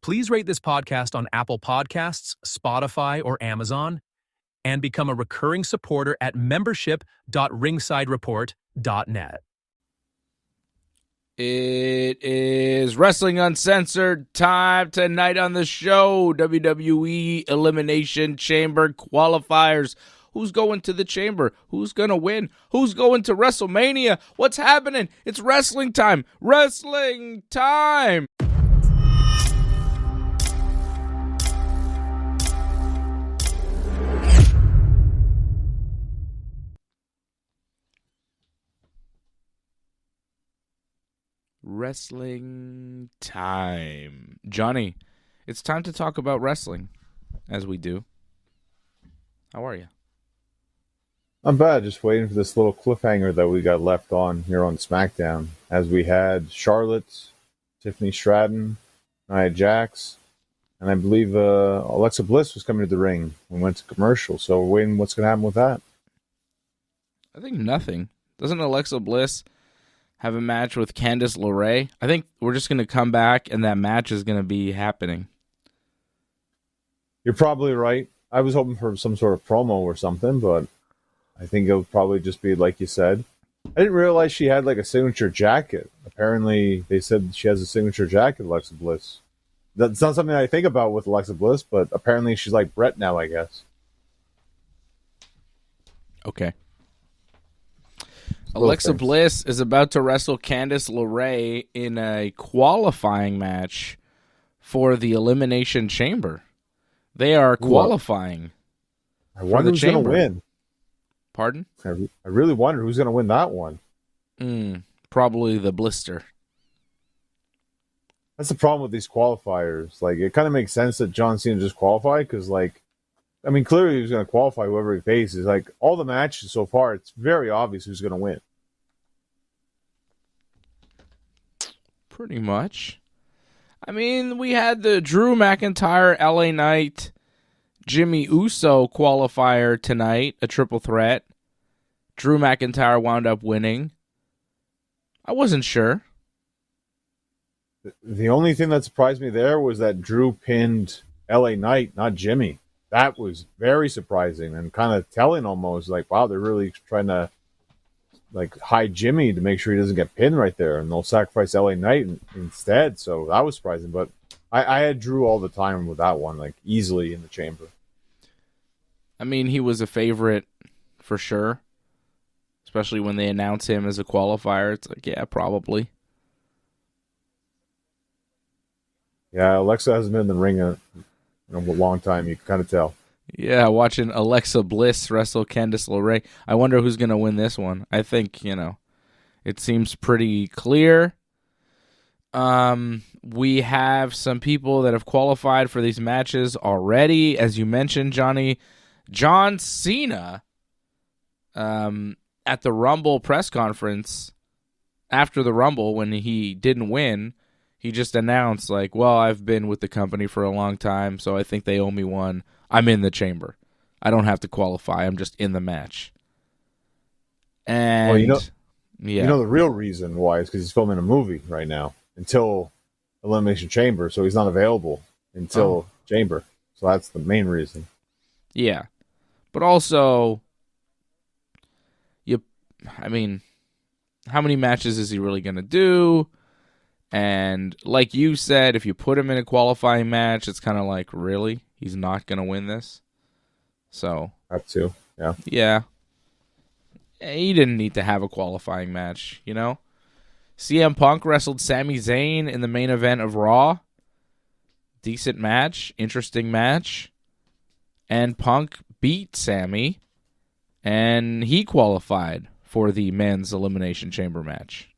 Please rate this podcast on Apple Podcasts, Spotify, or Amazon, and become a recurring supporter at membership.ringsidereport.net. It is Wrestling Uncensored time tonight on the show. WWE Elimination Chamber qualifiers. Who's going to the chamber? Who's going to win? Who's going to WrestleMania? What's happening? It's wrestling time. Wrestling time. Wrestling time. Johnny, it's time to talk about wrestling, as we do. How are you? I'm bad, just waiting for this little cliffhanger that we got left on here on SmackDown, as we had Charlotte, Tiffany Stratton, Nia Jax, and I believe Alexa Bliss was coming to the ring and went to commercial, so we're waiting what's going to happen with that. I think nothing. Doesn't Alexa Bliss have a match with Candice LeRae? I think we're just going to come back and that match is going to be happening. You're probably right. I was hoping for some sort of promo or something, but I think it'll probably just be like you said. I didn't realize she had like a signature jacket. Apparently, they said she has a signature jacket, Alexa Bliss. That's not something I think about with Alexa Bliss, but apparently she's like Brett now, I guess. Okay. Alexa Bliss is about to wrestle Candice LeRae in a qualifying match for the Elimination Chamber. They are qualifying. I wonder who's going to win. Pardon? I really wonder who's going to win that one. Probably the Blister. That's the problem with these qualifiers. Like, it kind of makes sense that John Cena just qualified because, like, I mean, clearly he was going to qualify whoever he faces. Like, all the matches so far, it's very obvious who's going to win. Pretty much. I mean, we had the Drew McIntyre, LA Knight, Jimmy Uso qualifier tonight, a triple threat. Drew McIntyre wound up winning. I wasn't sure. The only thing that surprised me there was that Drew pinned LA Knight, not Jimmy. That was very surprising and kind of telling almost. Like, wow, they're really trying to like hide Jimmy to make sure he doesn't get pinned right there, and they'll sacrifice LA Knight instead. So that was surprising. But I had Drew all the time with that one, like easily in the chamber. I mean, he was a favorite for sure, especially when they announce him as a qualifier. It's like, yeah, probably. Yeah, Alexa hasn't been in the ring in a long time. You can kind of tell. Yeah, watching Alexa Bliss wrestle Candice LeRae. I wonder who's going to win this one. I think, it seems pretty clear. We have some people that have qualified for these matches already. As you mentioned, Johnny, John Cena at the Rumble press conference after the Rumble when he didn't win, he just announced, like, well, I've been with the company for a long time, so I think they owe me one. I'm in the chamber. I don't have to qualify. I'm just in the match. And well, you know the real reason why is because he's filming a movie right now until Elimination Chamber, so he's not available until Chamber. So that's the main reason. Yeah. But also, how many matches is he really going to do? And like you said, if you put him in a qualifying match, it's kind of like, really? He's not going to win this? So. That too, yeah. Yeah. He didn't need to have a qualifying match, CM Punk wrestled Sami Zayn in the main event of Raw. Decent match. Interesting match. And Punk beat Sami, and he qualified for the men's Elimination Chamber match.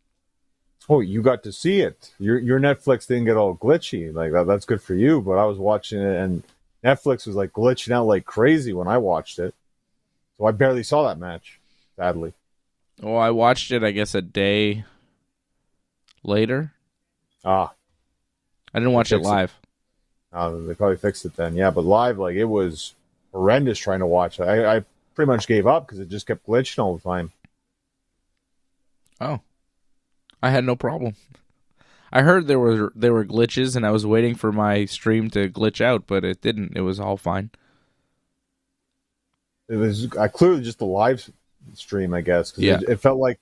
Oh, you got to see it. Your Netflix didn't get all glitchy. Like that's good for you, but I was watching it, and Netflix was like glitching out like crazy when I watched it. So I barely saw that match, sadly. Well, I watched it, I guess, a day later. I didn't watch it live. They probably fixed it then. Yeah, but live, like, it was horrendous trying to watch. I pretty much gave up because it just kept glitching all the time. Oh. I had no problem. I heard there were glitches, and I was waiting for my stream to glitch out, but it didn't. It was all fine. It was clearly just a live stream, I guess. Cause it felt like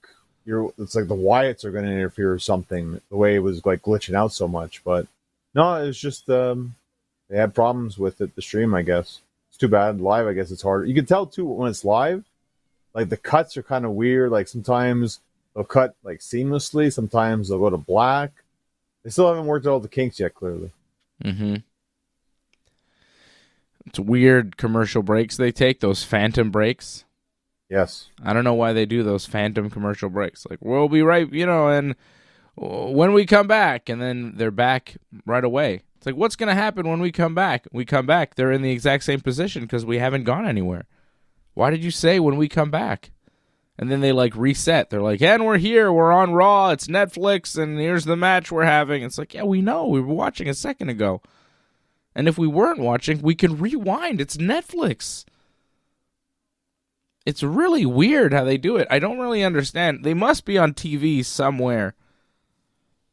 it's like the Wyatts are going to interfere or something. The way it was like glitching out so much, but no, it was just they had problems with it. The stream, I guess. It's too bad. Live, I guess it's harder. You can tell too when it's live. Like the cuts are kind of weird. Like sometimes they'll cut like seamlessly. Sometimes they'll go to black. They still haven't worked out all the kinks yet. Clearly. Mm-hmm. It's weird commercial breaks they take, those phantom breaks. Yes. I don't know why they do those phantom commercial breaks. Like, we'll be right, and when we come back, and then they're back right away. It's like, what's going to happen when we come back? We come back, they're in the exact same position because we haven't gone anywhere. Why did you say when we come back? And then they, like, reset. They're like, and we're here, we're on Raw, it's Netflix, and here's the match we're having. It's like, yeah, we know. We were watching a second ago. And if we weren't watching, we can rewind. It's Netflix. It's really weird how they do it. I don't really understand. They must be on TV somewhere.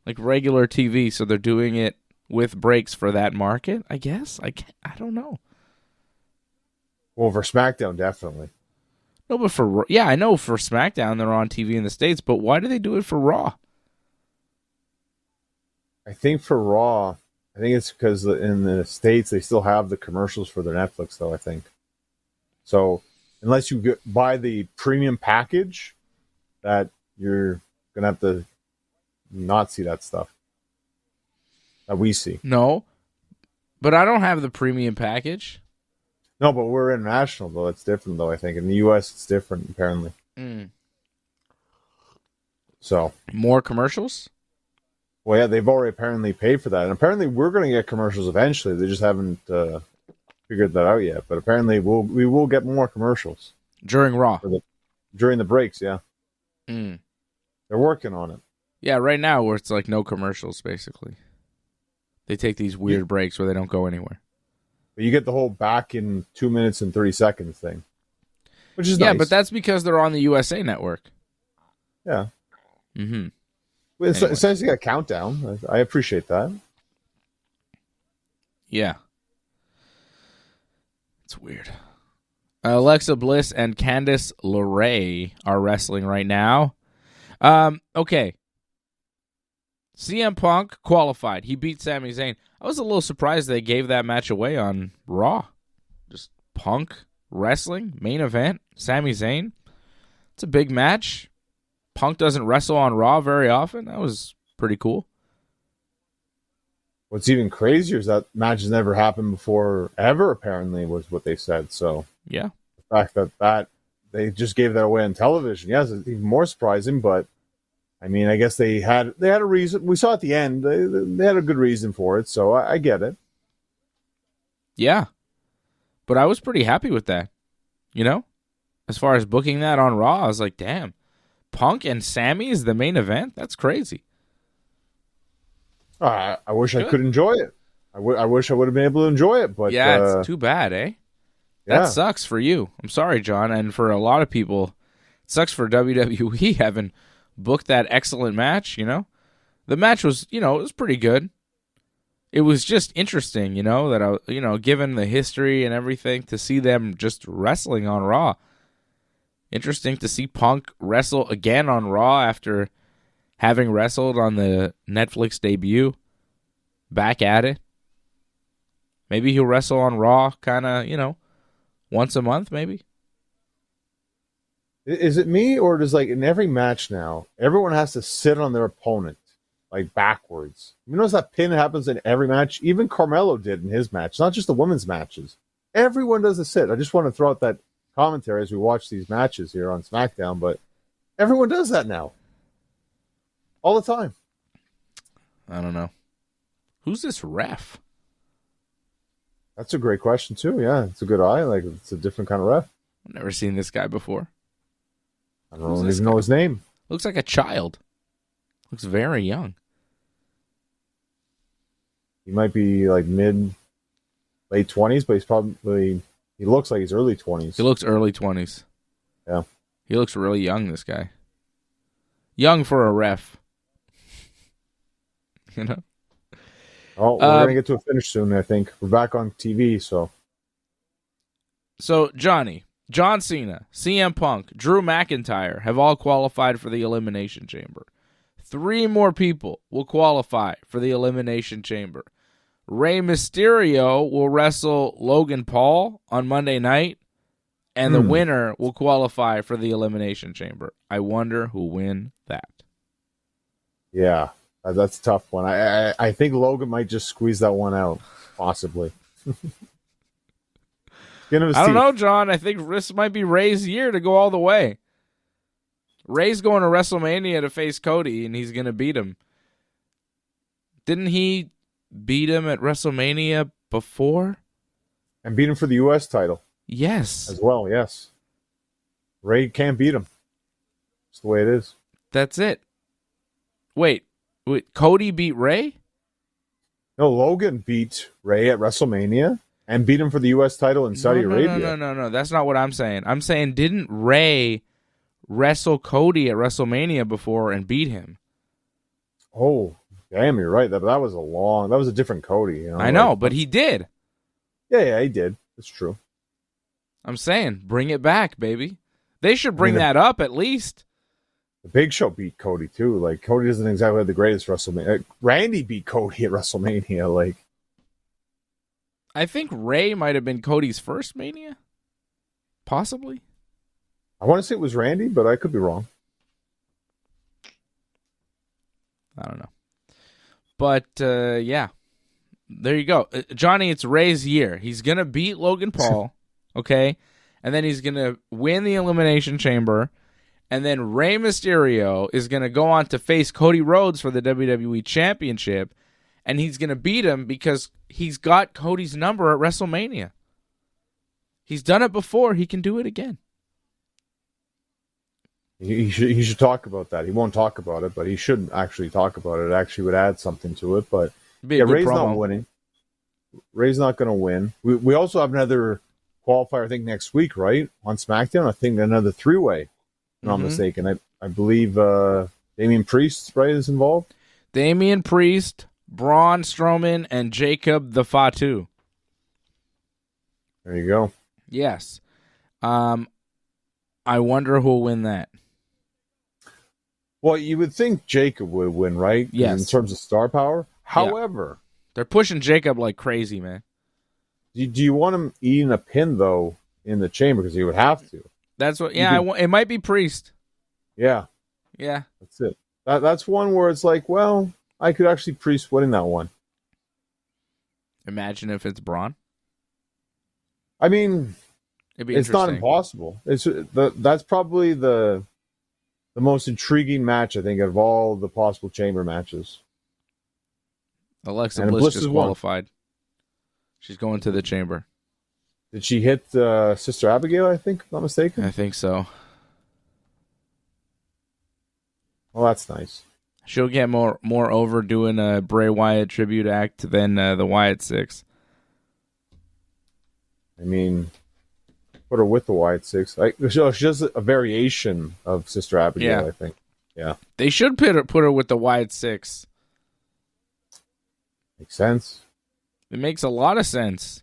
Like regular TV, so they're doing it with breaks for that market, I guess. I don't know. Well, for SmackDown, definitely. No, but I know for SmackDown they're on TV in the States, but why do they do it for Raw? I think for Raw, I think it's because in the States they still have the commercials for their Netflix, though, I think. So unless you buy the premium package, that you're going to have to not see that stuff that we see. No, but I don't have the premium package. No, but we're international, though. It's different, though, I think. In the U.S., it's different, apparently. So more commercials? Well, yeah, they've already apparently paid for that. And apparently we're going to get commercials eventually. They just haven't figured that out yet. But apparently we will get more commercials. During Raw? During the breaks, yeah. They're working on it. Yeah, right now where it's like no commercials, basically. They take these weird breaks where they don't go anywhere. But you get the whole back in 2 minutes and 30 seconds thing. Which is nice. Yeah, but that's because they're on the USA Network. Yeah. Mm-hmm. It's nice to get a countdown. I appreciate that. Yeah. It's weird. Alexa Bliss and Candice LeRae are wrestling right now. Okay. CM Punk qualified. He beat Sami Zayn. I was a little surprised they gave that match away on Raw. Just Punk wrestling, main event, Sami Zayn. It's a big match. Punk doesn't wrestle on Raw very often. That was pretty cool. What's even crazier is that match has never happened before ever, apparently, was what they said. So yeah, the fact that they just gave that away on television, yes, it's even more surprising. But I mean, I guess they had a reason. We saw at the end they had a good reason for it, so I get it. Yeah, but I was pretty happy with that. As far as booking that on Raw, I was like, damn. Punk and Sammy is the main event? That's crazy. I wish I could enjoy it. I wish I would have been able to enjoy it, but yeah, it's too bad, eh? That Yeah. sucks for you. I'm sorry, John, and for a lot of people, it sucks for WWE having booked that excellent match. The match was, it was pretty good. It was just interesting, that given the history and everything, to see them just wrestling on Raw. Interesting to see Punk wrestle again on Raw after having wrestled on the Netflix debut. Back at it. Maybe he'll wrestle on Raw kind of, once a month maybe. Is it me, or does, like, in every match now, everyone has to sit on their opponent, like, backwards? You notice that pin happens in every match? Even Carmelo did in his match, not just the women's matches. Everyone does a sit. I just want to throw out that commentary as we watch these matches here on SmackDown, but everyone does that now. All the time. I don't know. Who's this ref? That's a great question, too. Yeah, it's a good eye. Like, it's a different kind of ref. I've never seen this guy before. I don't even know his name. Looks like a child. Looks very young. He might be like late 20s, but he looks like he's early 20s. He looks early 20s. Yeah. He looks really young, this guy. Young for a ref. You know. Oh, we're gonna get to a finish soon. I think we're back on TV. So Johnny, John Cena, CM Punk, Drew McIntyre have all qualified for the Elimination Chamber. 3 more people will qualify for the Elimination Chamber. Rey Mysterio will wrestle Logan Paul on Monday night, and the winner will qualify for the Elimination Chamber. I wonder who'll win that. Yeah, that's a tough one. I think Logan might just squeeze that one out, possibly. I don't know, John. I think this might be Rey's year to go all the way. Rey's going to WrestleMania to face Cody, and he's going to beat him. Didn't he beat him at WrestleMania before? And beat him for the U.S. title. Yes. As well, yes. Rey can't beat him. That's the way it is. That's it. Wait, Cody beat Rey? No, Logan beat Rey at WrestleMania and beat him for the U.S. title in Saudi Arabia. No. That's not what I'm saying. I'm saying, didn't Rey wrestle Cody at WrestleMania before and beat him? Oh, damn, you're right. That was a different Cody. You know? I know, but he did. Yeah, he did. It's true. I'm saying, bring it back, baby. They should bring that up at least. The Big Show beat Cody too. Like, Cody doesn't exactly have the greatest WrestleMania. Randy beat Cody at WrestleMania. Like, I think Rey might have been Cody's first Mania, possibly. I want to say it was Randy, but I could be wrong. I don't know. But yeah, there you go, Johnny. It's Rey's year. He's gonna beat Logan Paul, okay, and then he's gonna win the Elimination Chamber. And then Rey Mysterio is going to go on to face Cody Rhodes for the WWE Championship. And he's going to beat him because he's got Cody's number at WrestleMania. He's done it before. He can do it again. He should talk about that. He won't talk about it, but he should actually talk about it. It actually would add something to it. But yeah, Rey's not winning. Rey's not going to win. We also have another qualifier, I think, next week, right? On SmackDown, I think another 3-way. I'm not mistaken. I believe Damian Priest, right, is involved. Damian Priest, Braun Strowman, and Jacob the Fatu. There you go. Yes. I wonder who'll win that. Well, you would think Jacob would win, right? Yes. In terms of star power. However, they're pushing Jacob like crazy, man. Do you want him eating a pin, though, in the chamber? Because he would have to. That's what. Yeah, it might be Priest. Yeah, that's it. That's one where it's like, well, I could actually Priest winning that one. Imagine if it's Braun. I mean, it's not impossible. That's probably the most intriguing match, I think, of all the possible chamber matches. Alexa Bliss just qualified. She's going to the chamber. Did she hit Sister Abigail, I think, if I'm not mistaken? I think so. Well, that's nice. She'll get more over doing a Bray Wyatt tribute act than the Wyatt Six. I mean, put her with the Wyatt Six. She does a variation of Sister Abigail, I think. Yeah. They should put her with the Wyatt Six. Makes sense. It makes a lot of sense.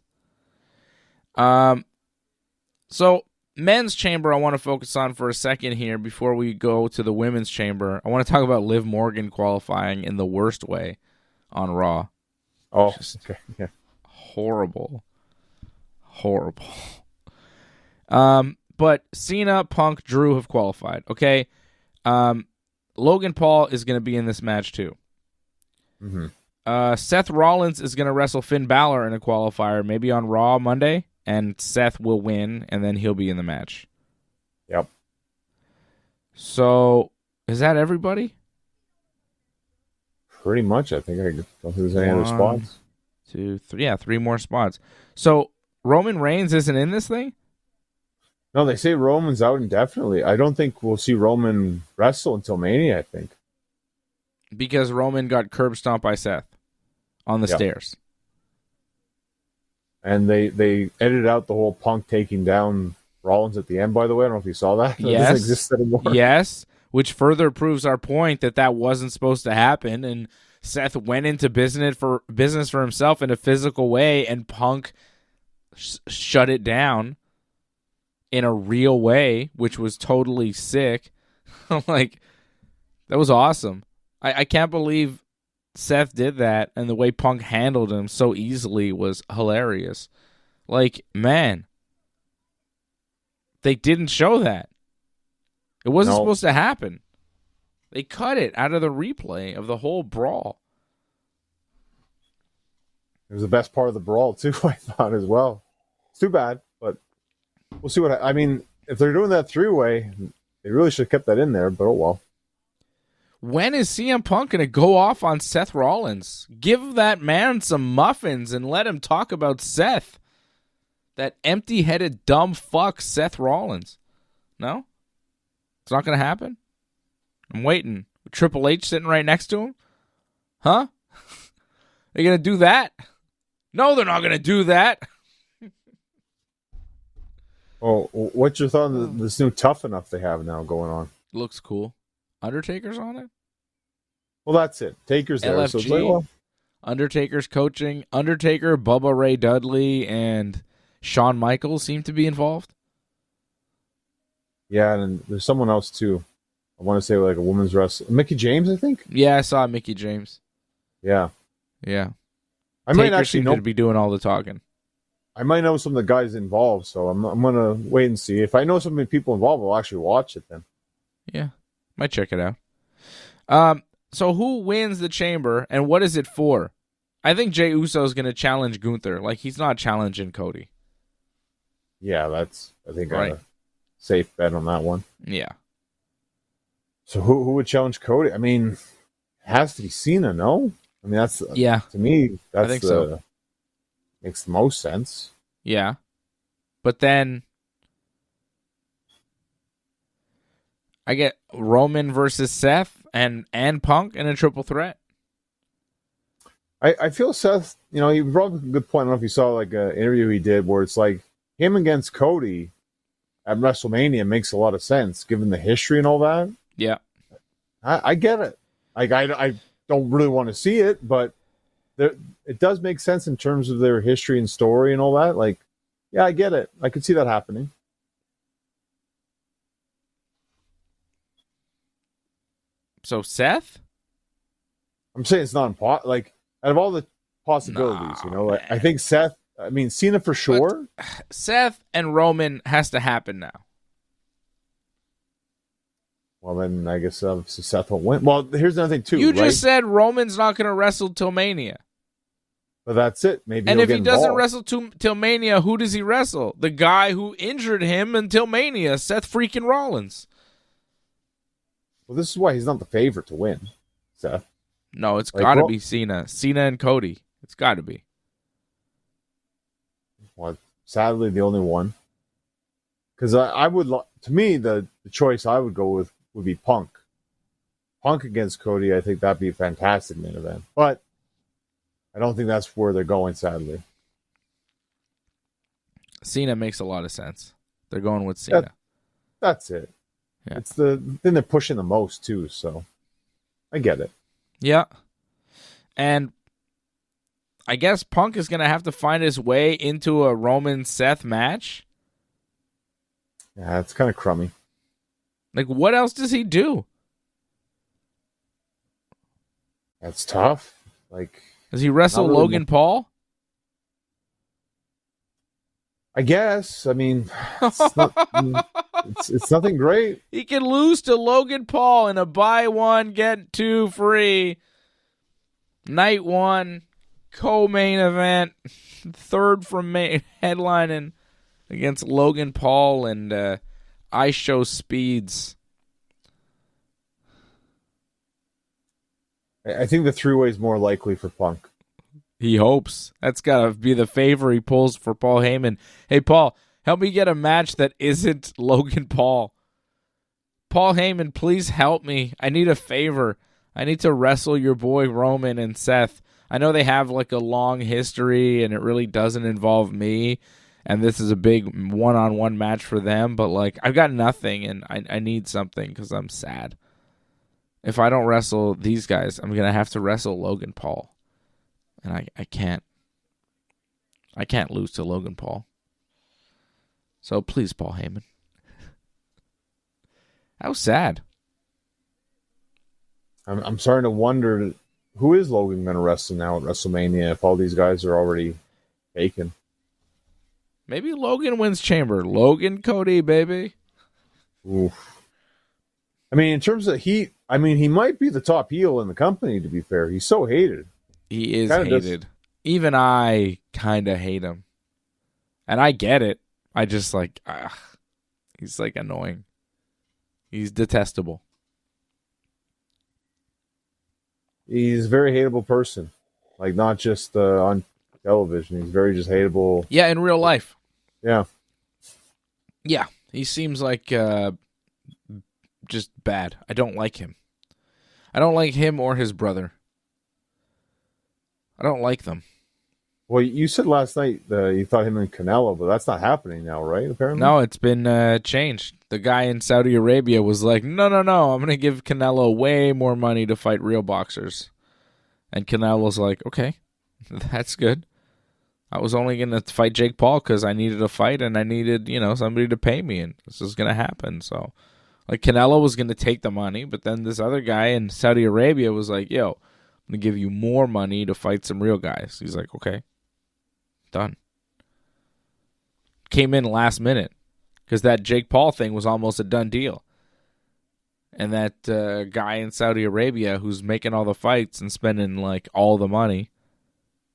So men's chamber I want to focus on for a second here before we go to the women's chamber. I want to talk about Liv Morgan qualifying in the worst way on Raw. Oh, okay. Yeah. Horrible. But Cena, Punk, Drew have qualified. Okay. Logan Paul is going to be in this match too. Mm-hmm. Seth Rollins is going to wrestle Finn Balor in a qualifier, maybe on Raw Monday. And Seth will win, and then he'll be in the match. Yep. So, is that everybody? Pretty much, I think. I don't think there's any other spots. 2, 3. Yeah, 3 more spots. So, Roman Reigns isn't in this thing? No, they say Roman's out indefinitely. I don't think we'll see Roman wrestle until Mania, I think. Because Roman got curb stomped by Seth on the stairs. And they edited out the whole Punk taking down Rollins at the end, by the way. I don't know if you saw that. That yes. doesn't exist anymore. Yes, which further proves our point that wasn't supposed to happen. And Seth went into business for himself in a physical way, and Punk shut it down in a real way, which was totally sick. Like, that was awesome. I can't believe Seth did that, and the way Punk handled him so easily was hilarious. Like, man, they didn't show that. It wasn't supposed to happen. They cut it out of the replay of the whole brawl. It was the best part of the brawl, too, I thought, as well. It's too bad, but we'll see what... I mean, if they're doing that three-way, they really should have kept that in there, but oh well. When is CM Punk going to go off on Seth Rollins? Give that man some muffins and let him talk about Seth. That empty-headed, dumb fuck, Seth Rollins. No? It's not going to happen? I'm waiting. With Triple H sitting right next to him? Huh? They going to do that? No, they're not going to do that. Oh, what's your thought on this new Tough Enough they have now going on? Looks cool. Undertaker's on it? Well, that's it. Taker's there. LFG, so it's like, well, Undertaker's coaching. Undertaker, Bubba Ray Dudley, and Shawn Michaels seem to be involved. Yeah, and there's someone else, too. I want to say like a women's wrestler. Mickey James, I think? Yeah, I saw Mickey James. Yeah. Yeah. I might actually know to be doing all the talking. I might know some of the guys involved, so I'm going to wait and see. If I know some of the people involved, I'll actually watch it then. Yeah. Might check it out. So who wins the Chamber, and what is it for? I think Jey Uso is going to challenge Gunther. Like, he's not challenging Cody. Yeah, that's, I think, right. A safe bet on that one. Yeah. So who would challenge Cody? I mean, it has to be Cena, no? I mean, that's, yeah. To me, that's I think so. Makes the most sense. Yeah. But then I get Roman versus Seth and Punk in a triple threat. I feel Seth, he brought up a good point. I don't know if you saw like an interview he did where it's like him against Cody at WrestleMania makes a lot of sense given the history and all that. Yeah. I get it. Like I don't really want to see it, but it does make sense in terms of their history and story and all that. Like, yeah, I get it. I could see that happening. So Seth? I'm saying it's not impossible. Like, out of all the possibilities, I think Seth, I mean, Cena for sure. But Seth and Roman has to happen now. Well, then I guess Seth will win. Well, here's another thing, too. You just said Roman's not going to wrestle till Mania. But that's it. Maybe. And if he doesn't wrestle till Mania, who does he wrestle? The guy who injured him until Mania, Seth freaking Rollins. Well, this is why he's not the favorite to win, Seth. No, it's got to be Cena. Cena and Cody. It's got to be. Well, sadly, the only one. Because I would, to me, the choice I would go with would be Punk. Punk against Cody, I think that'd be a fantastic main event. But I don't think that's where they're going, sadly. Cena makes a lot of sense. They're going with Cena. That's it. Yeah. It's the thing they're pushing the most, too, so I get it. Yeah. And I guess Punk is going to have to find his way into a Roman-Seth match. Yeah, it's kind of crummy. Like, what else does he do? That's tough. Like, does he wrestle really Logan Paul? I guess. I mean, it's nothing great. He can lose to Logan Paul in a buy one, get two free. Night one, co-main event, third from headlining against Logan Paul and Ice Show Speeds. I think the three-way is more likely for Punk. He hopes. That's got to be the favor he pulls for Paul Heyman. Hey, Paul, help me get a match that isn't Logan Paul. Paul Heyman, please help me. I need a favor. I need to wrestle your boy Roman and Seth. I know they have like a long history and it really doesn't involve me. And this is a big one-on-one match for them. But like, I've got nothing and I need something because I'm sad. If I don't wrestle these guys, I'm going to have to wrestle Logan Paul. And I can't. I can't lose to Logan Paul. So please, Paul Heyman. That was sad. I'm starting to wonder, who is Logan going to wrestle now at WrestleMania if all these guys are already taken? Maybe Logan wins Chamber. Logan Cody, baby. Oof. I mean, in terms of he might be the top heel in the company, to be fair. He's so hated. He is hated. Even I kind of hate him. And I get it. I just he's like annoying. He's detestable. He's a very hateable person. Like, not just on television. He's very just hateable. Yeah, in real life. Yeah. Yeah, he seems like just bad. I don't like him. I don't like him or his brother. I don't like them. Well, you said last night you thought him and Canelo, but that's not happening now, right? Apparently, no. It's been changed. The guy in Saudi Arabia was like, "No, I'm going to give Canelo way more money to fight real boxers," and Canelo's like, "Okay, that's good. I was only going to fight Jake Paul because I needed a fight and I needed, somebody to pay me, and this is going to happen." So, like, Canelo was going to take the money, but then this other guy in Saudi Arabia was like, "Yo, I'm going to give you more money to fight some real guys." He's like, "Okay, done." Came in last minute because that Jake Paul thing was almost a done deal. And that guy in Saudi Arabia who's making all the fights and spending like all the money,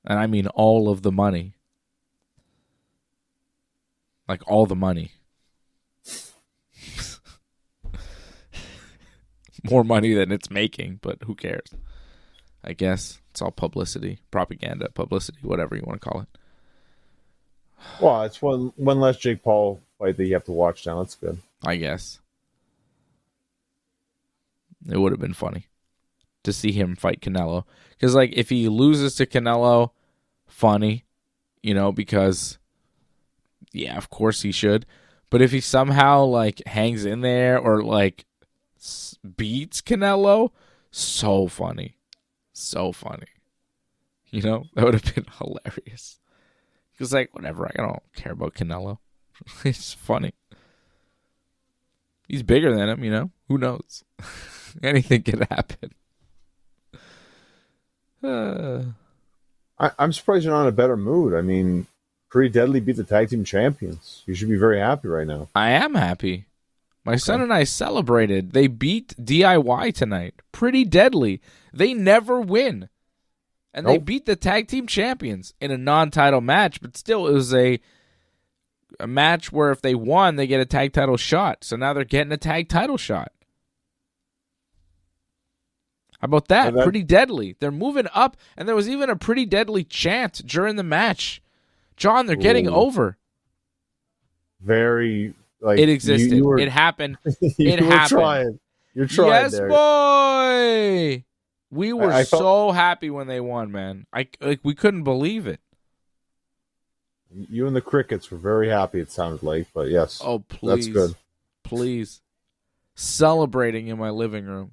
and I mean all of the money, like all the money. More money than it's making, but who cares? I guess it's all publicity, propaganda, publicity, whatever you want to call it. Well, it's one less Jake Paul fight that you have to watch now. That's good. I guess. It would have been funny to see him fight Canelo. Because, like, if he loses to Canelo, funny, because, yeah, of course he should. But if he somehow, like, hangs in there or, like, beats Canelo, so funny. So funny. That would have been hilarious. Because, like, whatever, I don't care about Canelo. It's funny. He's bigger than him, Who knows? Anything can happen. I'm surprised you're not in a better mood. I mean, Pretty Deadly beat the tag team champions. You should be very happy right now. I am happy. My son and I celebrated. They beat DIY tonight. Pretty Deadly. They never win. And they beat the tag team champions in a non-title match, but still it was a match where if they won, they get a tag title shot. So now they're getting a tag title shot. How about that? Pretty Deadly. They're moving up, and there was even a Pretty Deadly chant during the match. John, they're getting over. Very, like... It existed. It happened. It happened. You're trying yes, there. Boy! We were so happy when they won, man. We couldn't believe it. You and the Crickets were very happy, it sounded like, but yes. Oh, please. That's good. Please. Celebrating in my living room.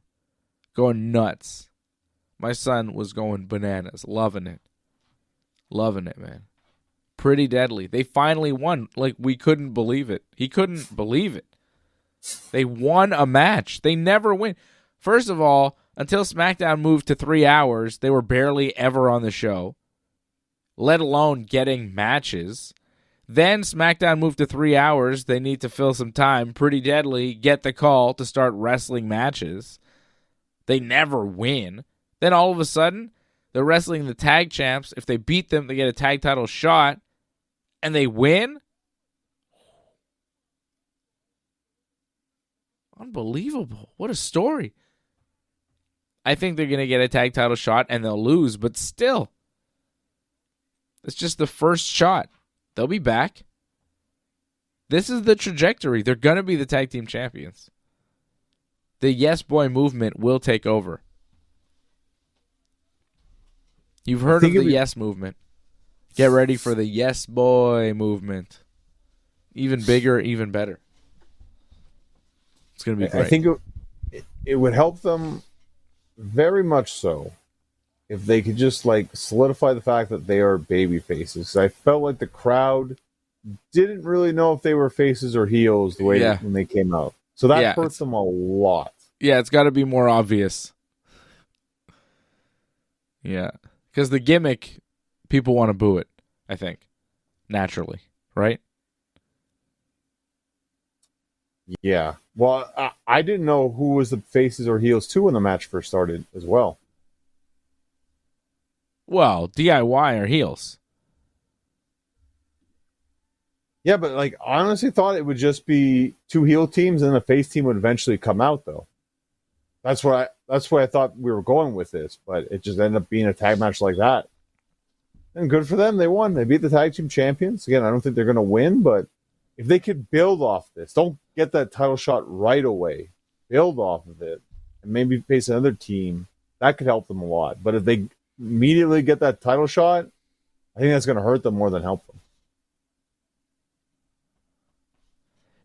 Going nuts. My son was going bananas. Loving it. Loving it, man. Pretty Deadly. They finally won. Like, we couldn't believe it. He couldn't believe it. They won a match. They never win. First of all, until SmackDown moved to 3 hours, they were barely ever on the show, let alone getting matches. Then SmackDown moved to 3 hours. They need to fill some time. Pretty Deadly get the call to start wrestling matches. They never win. Then all of a sudden, they're wrestling the tag champs. If they beat them, they get a tag title shot, and they win? Unbelievable. What a story. I think they're going to get a tag title shot and they'll lose, but still. It's just the first shot. They'll be back. This is the trajectory. They're going to be the tag team champions. The Yes Boy movement will take over. You've heard of the Yes movement. Get ready for the Yes Boy movement. Even bigger, even better. It's going to be great. I think it would help them very much so. If they could just like solidify the fact that they are baby faces. I felt like the crowd didn't really know if they were faces or heels the way when they came out. So that hurts them a lot. Yeah, it's got to be more obvious. Yeah, because the gimmick, people want to boo it, I think, naturally, right? Yeah. Well, I didn't know who was the faces or heels too when the match first started as well. Well, DIY or heels. Yeah, but like I honestly thought it would just be two heel teams and the face team would eventually come out though. That's why I thought we were going with this, but it just ended up being a tag match like that. And good for them, they won. They beat the tag team champions. Again, I don't think they're going to win, but if they could build off this, don't get that title shot right away. Build off of it and maybe face another team. That could help them a lot. But if they immediately get that title shot, I think that's going to hurt them more than help them.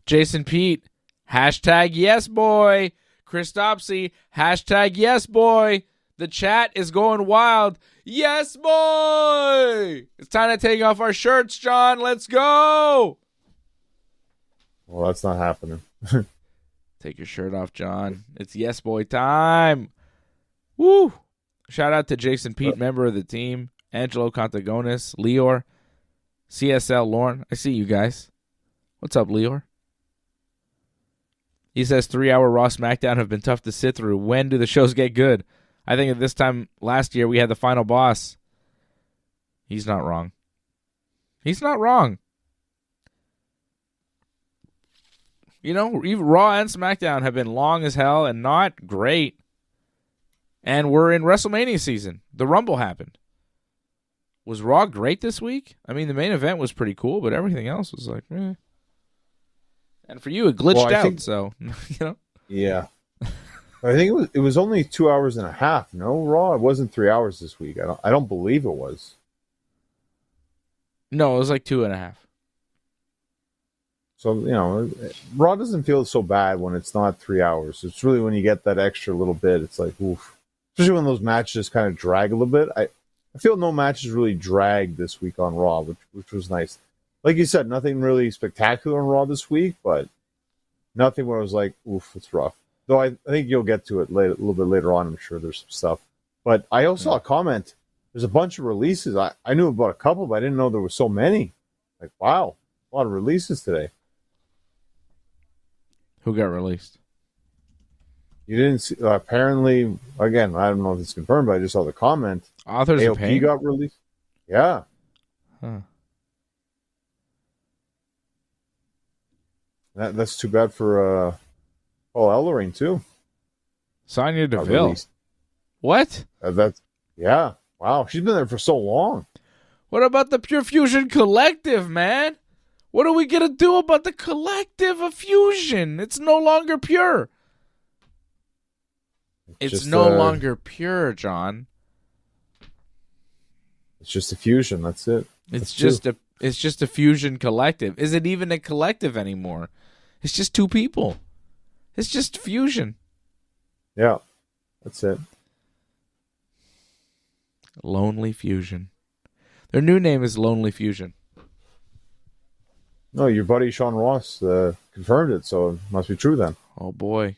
Jason Pete, hashtag yes, boy. Chris Dopsy, hashtag yes, boy. The chat is going wild. Yes, boy. It's time to take off our shirts, John. Let's go. Well, that's not happening. Take your shirt off, John. It's yes, boy time. Woo. Shout out to Jason Pete, member of the team. Angelo Contagonis, Leor, CSL Lorne. I see you guys. What's up, Leor? He says 3-hour Raw SmackDown have been tough to sit through. When do the shows get good? I think at this time last year we had the final boss. He's not wrong. He's not wrong. You know, even Raw and SmackDown have been long as hell and not great. And we're in WrestleMania season. The Rumble happened. Was Raw great this week? I mean, the main event was pretty cool, but everything else was like, eh. And for you, it glitched out, so, you know. Yeah. I think it was only 2 hours and a half, no, Raw? It wasn't 3 hours this week. I don't believe it was. No, it was like 2.5. So, you know, Raw doesn't feel so bad when it's not 3 hours. It's really when you get that extra little bit, it's like, oof. Especially when those matches kind of drag a little bit. I feel no matches really dragged this week on Raw, which was nice. Like you said, nothing really spectacular on Raw this week, but nothing where I was like, oof, it's rough. Though I think you'll get to it a little bit later on. I'm sure there's some stuff. But I also saw a comment. There's a bunch of releases. I knew about a couple, but I didn't know there were so many. Like, wow, a lot of releases today. Who got released? You didn't see, apparently, again, I don't know if it's confirmed, but I just saw the comment. Authors of Pain got released. Yeah. Huh. That's too bad for Paul Ellering, too. Sonya Deville. What? Yeah. Wow. She's been there for so long. What about the Pure Fusion Collective, man? What are we going to do about the collective of Fusion? It's no longer pure. It's no longer pure, John. It's just a fusion. That's it. It's just a Fusion Collective. Is it even a collective anymore? It's just two people. It's just Fusion. Yeah. That's it. Lonely Fusion. Their new name is Lonely Fusion. No, your buddy Sean Ross confirmed it, so it must be true then. Oh, boy.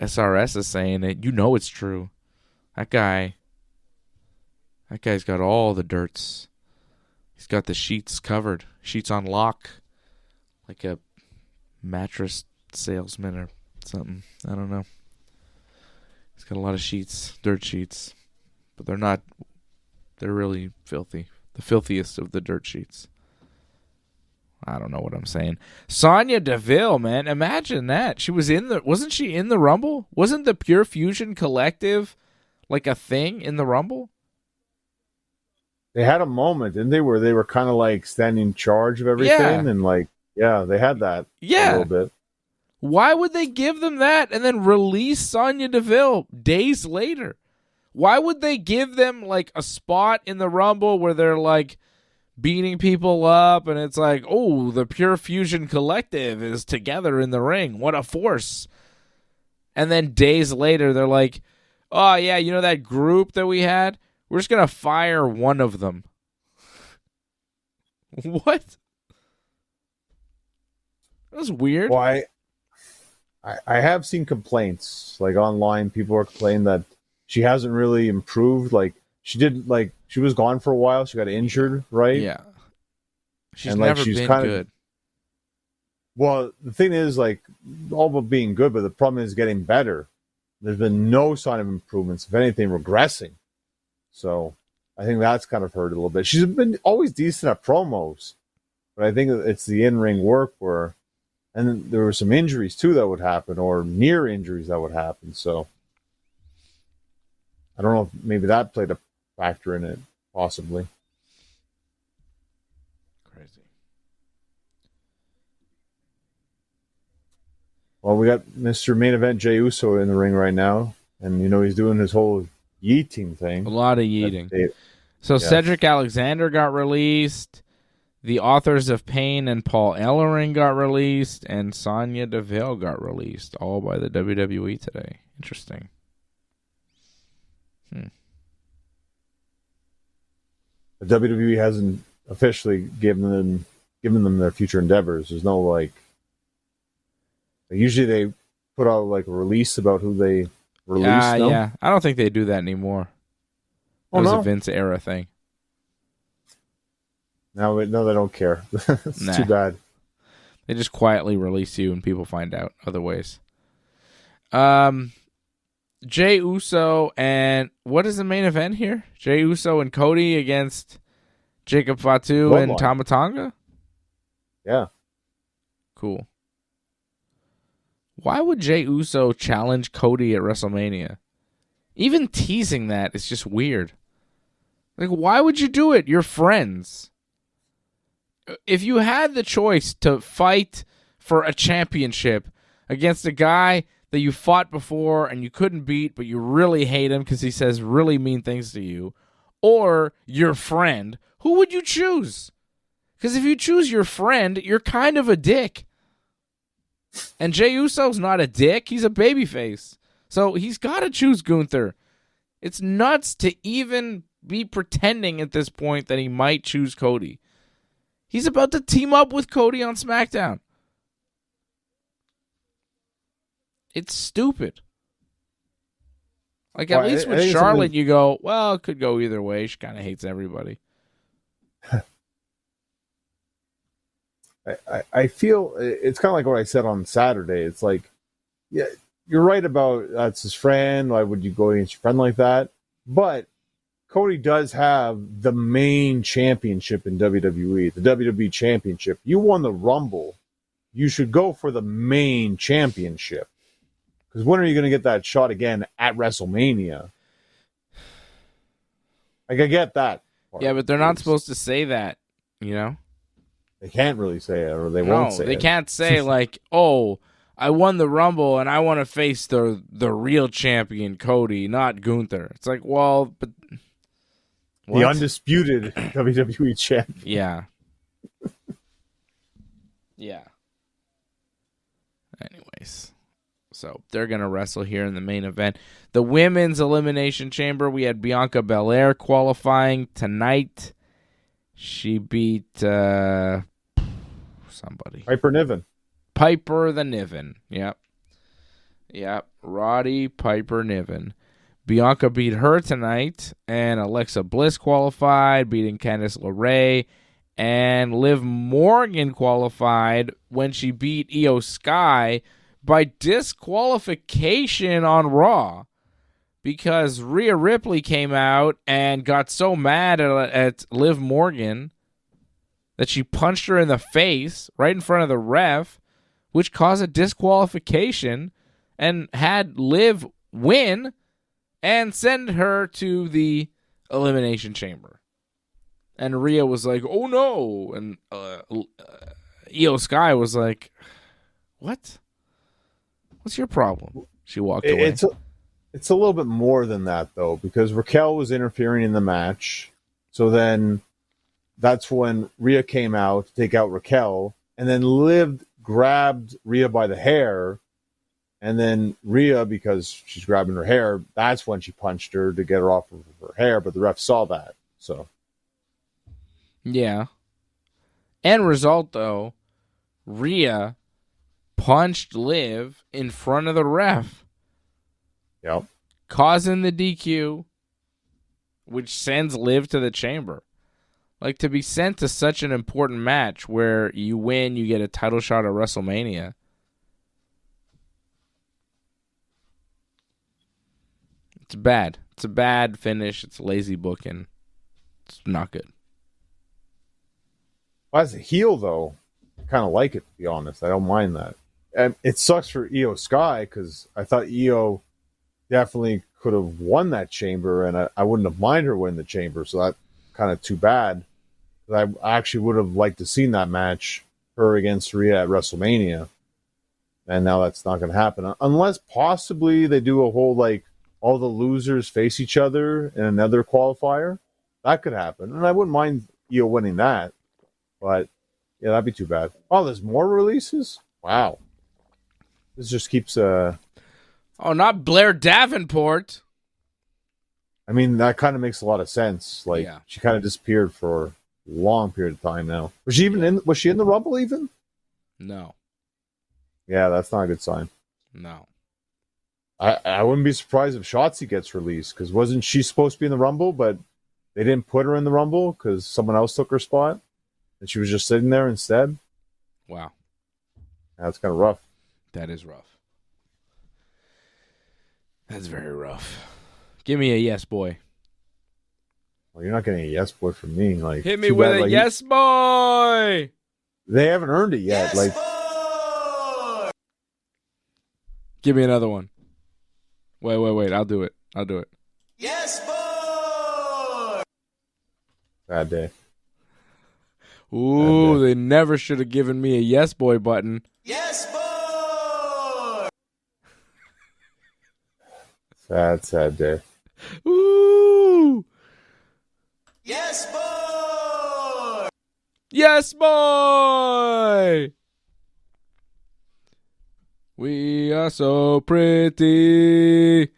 SRS is saying it. You know it's true. That guy's got all the dirts. He's got the sheets covered. Sheets on lock. Like a mattress salesman or something. I don't know. He's got a lot of sheets. Dirt sheets. But they're really filthy. The filthiest of the dirt sheets. I don't know what I'm saying. Sonya Deville, man. Imagine that. Wasn't she in the Rumble? Wasn't the Pure Fusion Collective like a thing in the Rumble? They had a moment, didn't they, where they were kind of like standing in charge of everything, and like, yeah, they had that a little bit. Why would they give them that and then release Sonya Deville days later? Why would they give them like a spot in the Rumble where they're like beating people up and it's like, oh, the Pure Fusion Collective is together in the ring. What a force. And then days later, they're like, Oh, yeah, you know that group that we had? We're just going to fire one of them. What? That was weird. Well, I have seen complaints, like online, people are complaining that she hasn't really improved. Like, she was gone for a while. She got injured, right? Yeah. She's and never she's been kinda, good. Well, the thing is, like, all about being good, but the problem is getting better. There's been no sign of improvements. If anything, regressing. So I think that's kind of hurt a little bit. She's been always decent at promos, but I think it's the in-ring work where, and there were some injuries too that would happen, or near injuries that would happen. So I don't know if maybe that played a factor in it, possibly. Crazy. Well, we got Mr. Main Event Jey Uso in the ring right now, and he's doing his whole yeeting thing. A lot of yeeting. So Cedric Alexander got released. The Authors of Pain and Paul Ellering got released, and Sonya Deville got released, all by the WWE today. Interesting. The WWE hasn't officially given them their future endeavors. There's no usually they put out like a release about who they release. Yeah, I don't think they do that anymore. It was a Vince era thing. No, they don't care. It's too bad. They just quietly release you and people find out other ways. Jey Uso and what is the main event here? Jey Uso and Cody against Jacob Fatu and Tama Tonga? Yeah. Cool. Why would Jey Uso challenge Cody at WrestleMania? Even teasing that is just weird. Like, why would you do it? You're friends. If you had the choice to fight for a championship against a guy that you fought before and you couldn't beat, but you really hate him because he says really mean things to you, or your friend, who would you choose? Because if you choose your friend, you're kind of a dick. And Jey Uso's not a dick. He's a babyface. So he's got to choose Gunther. It's nuts to even be pretending at this point that he might choose Cody. He's about to team up with Cody on SmackDown. It's stupid. Like, at least with Charlotte, you go, well, it could go either way. She kind of hates everybody. I feel it's kind of like what I said on Saturday. It's like, yeah, you're right about that's his friend. Why would you go against your friend like that? But Cody does have the main championship in WWE, the WWE Championship. You won the Rumble. You should go for the main championship. Because when are you going to get that shot again at WrestleMania? Like, I get that part. Yeah, but they're not supposed to say that, you know? They can't really say it, or they won't say it. They can't say, like, oh, I won the Rumble and I want to face the real champion, Cody, not Gunther. It's like, well, but... What? The undisputed WWE champion. Yeah. Yeah. Anyways. So they're going to wrestle here in the main event. The Women's Elimination Chamber, we had Bianca Belair qualifying tonight. She beat somebody. Piper Niven. Piper the Niven. Yep. Roddy Piper Niven. Bianca beat her tonight, and Alexa Bliss qualified, beating Candice LeRae, and Liv Morgan qualified when she beat Io Sky by disqualification on Raw, because Rhea Ripley came out and got so mad at Liv Morgan that she punched her in the face right in front of the ref, which caused a disqualification and had Liv win and send her to the Elimination Chamber. And Rhea was like, oh no. And Io Sky was like, what? What's your problem? She walked away. It's a little bit more than that, though, because Raquel was interfering in the match. So then that's when Rhea came out to take out Raquel. And then Liv grabbed Rhea by the hair And then Rhea, because she's grabbing her hair, that's when she punched her to get her off of her hair, but the ref saw that. So, yeah. End result, though, Rhea punched Liv in front of the ref. yep. Causing the DQ, which sends Liv to the chamber. Like, to be sent to such an important match where you win, you get a title shot at WrestleMania. It's bad. It's a bad finish. It's lazy booking. It's not good. Well, as a heel, though, I kind of like it, to be honest. I don't mind that. And it sucks for Io Sky because I thought Io definitely could have won that chamber, and I wouldn't have minded her winning the chamber, so that's kind of too bad. I actually would have liked to seen that match, her against Rhea at WrestleMania, and now that's not going to happen. Unless possibly they do a whole, like, all the losers face each other in another qualifier. That could happen. And I wouldn't mind Io winning that. But, yeah, that'd be too bad. Oh, there's more releases? Wow. This just keeps... Oh, not Blair Davenport. I mean, that kind of makes a lot of sense. Like, Yeah. She kind of disappeared for a long period of time now. Was she even in... Was she in the Rumble even? No. Yeah, that's not a good sign. No. I wouldn't be surprised if Shotzi gets released, because wasn't she supposed to be in the Rumble, but they didn't put her in the Rumble because someone else took her spot, and she was just sitting there instead? Wow. That's kind of rough. That is rough. That's very rough. Give me a yes, boy. Well, you're not getting a yes boy from me. Like, Hit me too with bad, a like, yes, boy. They haven't earned it yet. Yes, like, boy! Give me another one. Wait. I'll do it. Yes, boy! bad day. Ooh, they never should have given me a yes, boy button. Yes, boy! Sad day. Ooh. Yes, boy! Yes, boy! We are so pretty.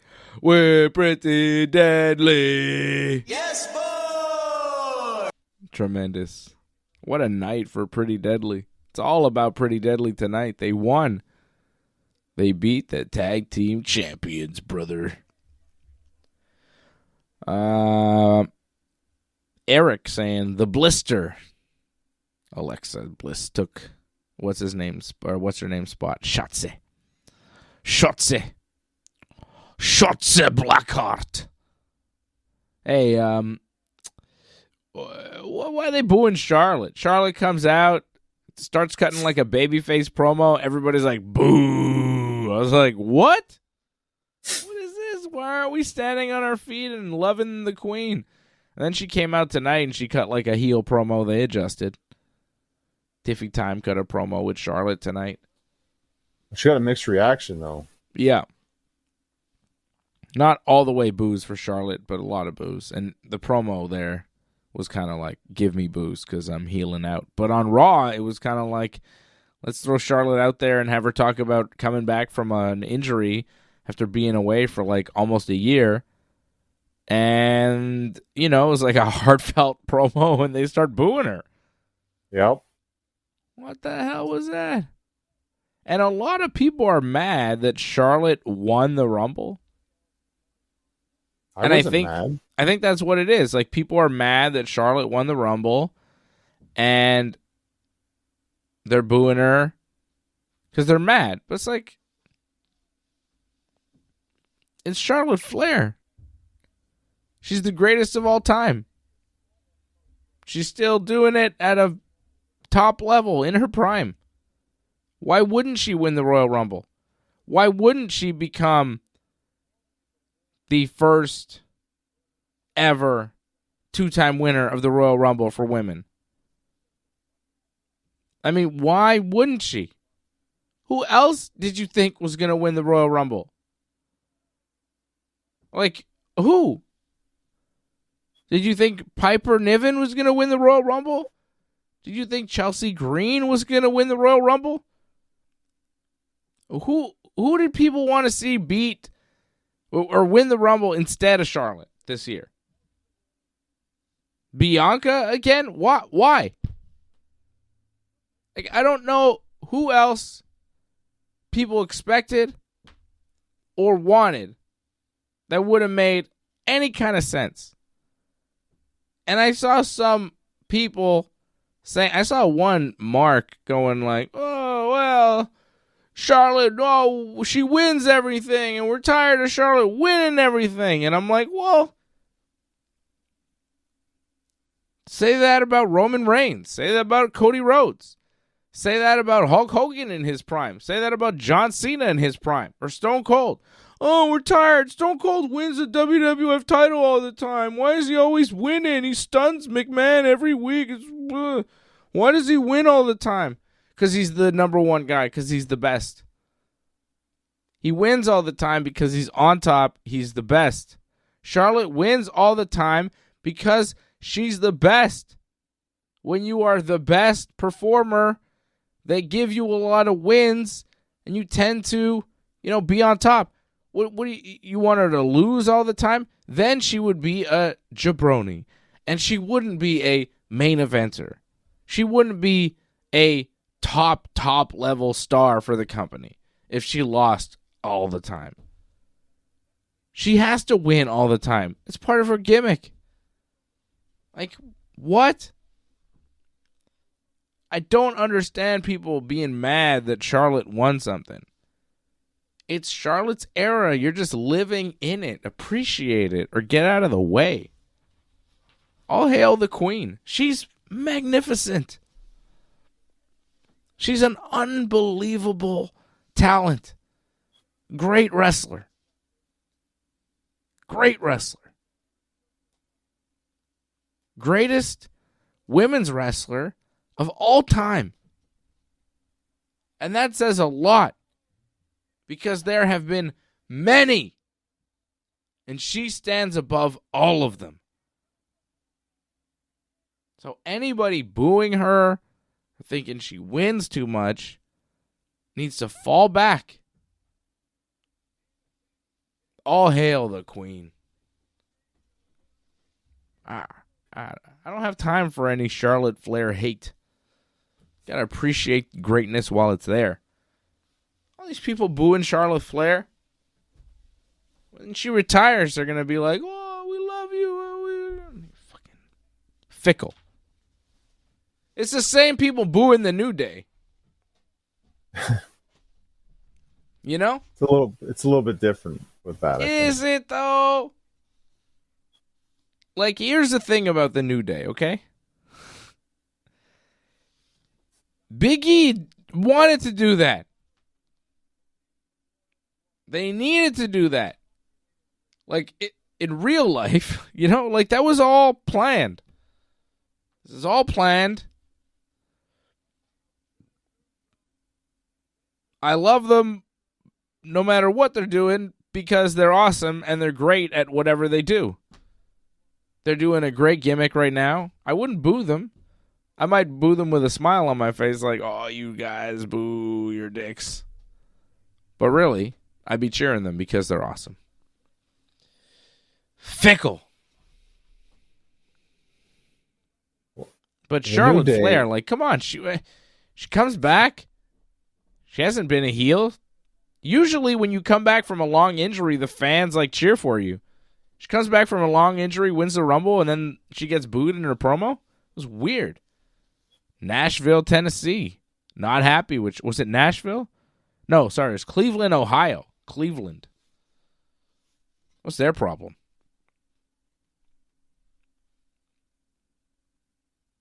We're pretty deadly. Yes, boy! Tremendous. What a night for Pretty Deadly. It's all about Pretty Deadly tonight. They won. They beat the tag team champions, brother. Eric saying the blister. Alexa Bliss took what's her name spot? Shotzi Blackheart. Hey, why are they booing Charlotte? Charlotte comes out, starts cutting like a babyface promo. Everybody's like, boo. I was like, what? What is this? Why aren't we standing on our feet and loving the queen? And then she came out tonight and she cut like a heel promo. They adjusted. Tiffy Time cut a promo with Charlotte tonight. She got a mixed reaction, though. Yeah. Not all the way boos for Charlotte, but a lot of boos. And the promo there was kind of like, give me boos because I'm healing out. But on Raw, it was kind of like, let's throw Charlotte out there and have her talk about coming back from an injury after being away for like almost a year. And, you know, it was like a heartfelt promo and they start booing her. Yep. What the hell was that? And a lot of people are mad that Charlotte won the Rumble. I think that's what it is. Like, people are mad that Charlotte won the Rumble, and they're booing her because they're mad. But it's like, it's Charlotte Flair. She's the greatest of all time. She's still doing it at a top level in her prime. Why wouldn't she win the Royal Rumble? Why wouldn't she become the first ever two-time winner of the Royal Rumble for women? I mean, why wouldn't she? Who else did you think was going to win the Royal Rumble? Like, who? Did you think Piper Niven was going to win the Royal Rumble? Did you think Chelsea Green was going to win the Royal Rumble? Who did people want to see beat or win the Rumble instead of Charlotte this year? Bianca again? Why? Like, I don't know who else people expected or wanted that would have made any kind of sense. And I saw some people saying, I saw one Mark going like, oh, well, Charlotte, oh, she wins everything, and we're tired of Charlotte winning everything. And I'm like, well, say that about Roman Reigns. Say that about Cody Rhodes. Say that about Hulk Hogan in his prime. Say that about John Cena in his prime. Or Stone Cold. Oh, we're tired. Stone Cold wins the WWF title all the time. Why is he always winning? He stuns McMahon every week. Why does he win all the time? Because he's the number one guy. Because he's the best. He wins all the time because he's on top. He's the best. Charlotte wins all the time because she's the best. When you are the best performer, they give you a lot of wins, and you tend to, be on top. What do you want her to lose all the time? Then she would be a jabroni, and she wouldn't be a main eventer. She wouldn't be a top level star for the company if she lost all the time. She has to win all the time. It's part of her gimmick. Like, what? I don't understand people being mad that Charlotte won something. It's Charlotte's era. You're just living in it. Appreciate it or get out of the way. All hail the queen. She's magnificent. She's an unbelievable talent. Great wrestler. Great wrestler. Greatest women's wrestler of all time. And that says a lot. Because there have been many. And she stands above all of them. So anybody booing her, or thinking she wins too much, needs to fall back. All hail the queen. I don't have time for any Charlotte Flair hate. Gotta appreciate greatness while it's there. All these people booing Charlotte Flair. When she retires, they're gonna be like, "Oh, we love you." Fucking fickle. It's the same people booing the New Day. You know? It's a little bit different with that. Is it though? Like, here's the thing about the New Day, okay? Big E wanted to do that. They needed to do that. Like, in real life, like, that was all planned. This is all planned. I love them no matter what they're doing because they're awesome and they're great at whatever they do. They're doing a great gimmick right now. I wouldn't boo them. I might boo them with a smile on my face like, "Oh, you guys, boo your dicks." But really, I'd be cheering them because they're awesome. Fickle. But Charlotte Flair, like, come on. She comes back. She hasn't been a heel. Usually when you come back from a long injury, the fans, like, cheer for you. She comes back from a long injury, wins the Rumble, and then she gets booed in her promo? It was weird. Nashville, Tennessee. Not happy. Was it Nashville? No, sorry. It's Cleveland, Ohio. Cleveland. What's their problem?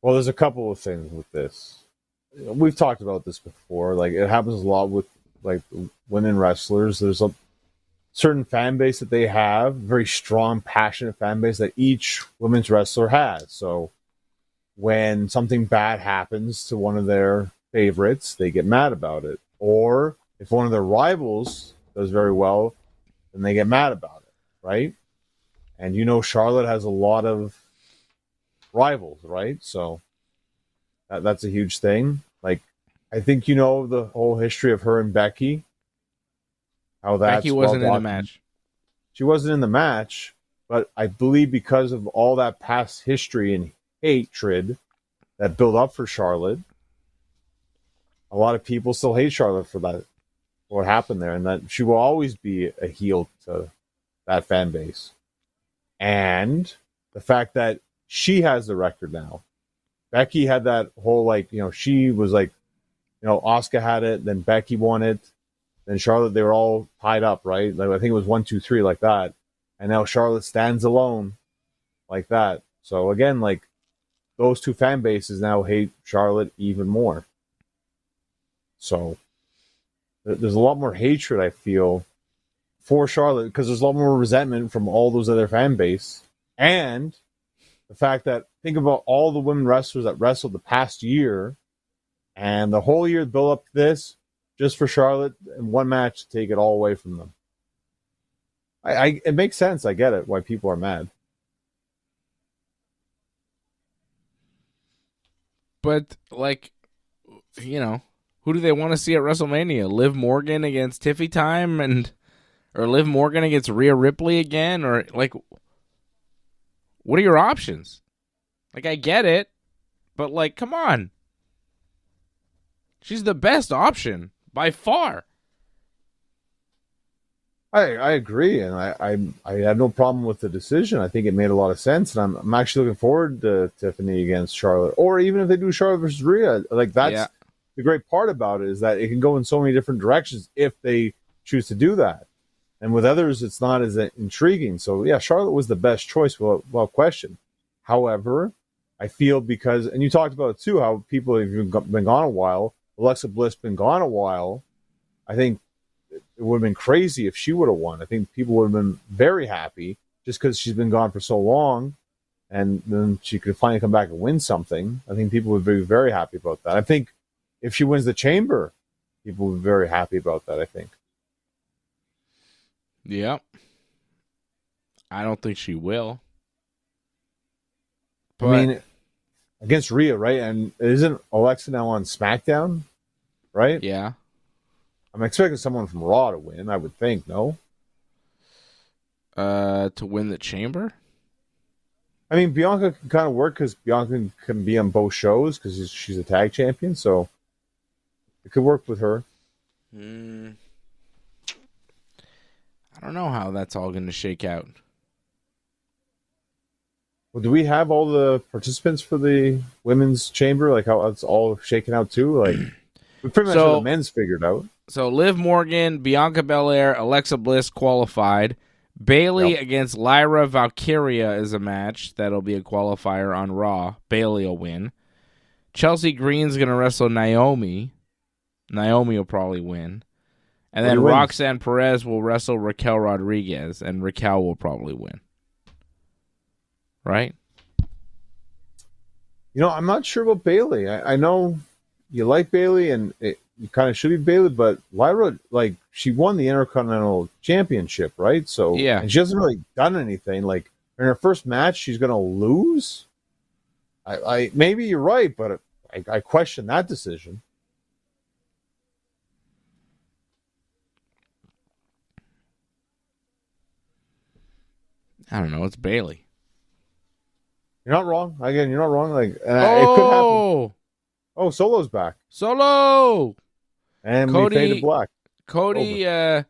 Well, there's a couple of things with this. We've talked about this before. Like, it happens a lot with, like, women wrestlers. There's a certain fan base that they have, very strong, passionate fan base that each women's wrestler has. So when something bad happens to one of their favorites, they get mad about it. Or if one of their rivals does very well, then they get mad about it, right? And Charlotte has a lot of rivals, right? So that's a huge thing. Like, I think the whole history of her and Becky. how that's Becky wasn't in the well-documented. match. She wasn't in the match, but I believe because of all that past history and hatred that built up for Charlotte, a lot of people still hate Charlotte for that, what happened there, and that she will always be a heel to that fan base. And the fact that she has the record now. Becky had that whole, like, she was like, Asuka had it, then Becky won it, then Charlotte, they were all tied up, right? Like, I think it was 1, 2, 3 like that. And now Charlotte stands alone like that. So again, like, those two fan bases now hate Charlotte even more. So there's a lot more hatred, I feel, for Charlotte because there's a lot more resentment from all those other fan base. And the fact that, think about all the women wrestlers that wrestled the past year and the whole year build up to this just for Charlotte in one match to take it all away from them. It makes sense. I get it why people are mad. But, like, who do they want to see at WrestleMania? Liv Morgan against Tiffy Time or Liv Morgan against Rhea Ripley again? Or, like, what are your options? Like, I get it, but, like, come on. She's the best option by far. I agree, and I have no problem with the decision. I think it made a lot of sense, and I'm actually looking forward to Tiffany against Charlotte, or even if they do Charlotte versus Rhea. Like, that's the great part about it, is that it can go in so many different directions if they choose to do that. And with others, it's not as intriguing. So yeah, Charlotte was the best choice, without question. However, I feel because, and you talked about it too, how people have been gone a while. Alexa Bliss been gone a while. I think it would have been crazy if she would have won. I think people would have been very happy just because she's been gone for so long, and then she could finally come back and win something. I think people would be very happy about that. I think if she wins the Chamber, people would be very happy about that, I think. Yep. I don't think she will. But, I mean, against Rhea, right? And isn't Alexa now on SmackDown, right? Yeah. I'm expecting someone from Raw to win, I would think, no? To win the Chamber? I mean, Bianca can kind of work because Bianca can be on both shows because she's a tag champion, so it could work with her. I don't know how that's all going to shake out. Well, do we have all the participants for the women's chamber? Like, how it's all shaken out too? Like, we pretty much have the men's figured out. So Liv Morgan, Bianca Belair, Alexa Bliss qualified. Bayley against Lyra Valkyria is a match. That'll be a qualifier on Raw. Bayley will win. Chelsea Green's going to wrestle Naomi. Naomi will probably win. And then Roxanne Perez will wrestle Raquel Rodriguez, and Raquel will probably win. Right? I'm not sure about Bayley. I know you like Bayley, and you kind of should be Bayley, but Lyra, like, she won the Intercontinental Championship, right? So, yeah. And she hasn't really done anything. Like, in her first match, she's going to lose? I maybe you're right, but I question that decision. I don't know. It's Bayley. You're not wrong. Again, you're not wrong. Like, it could happen. Oh, Solo's back. Solo! And we faded black. Cody and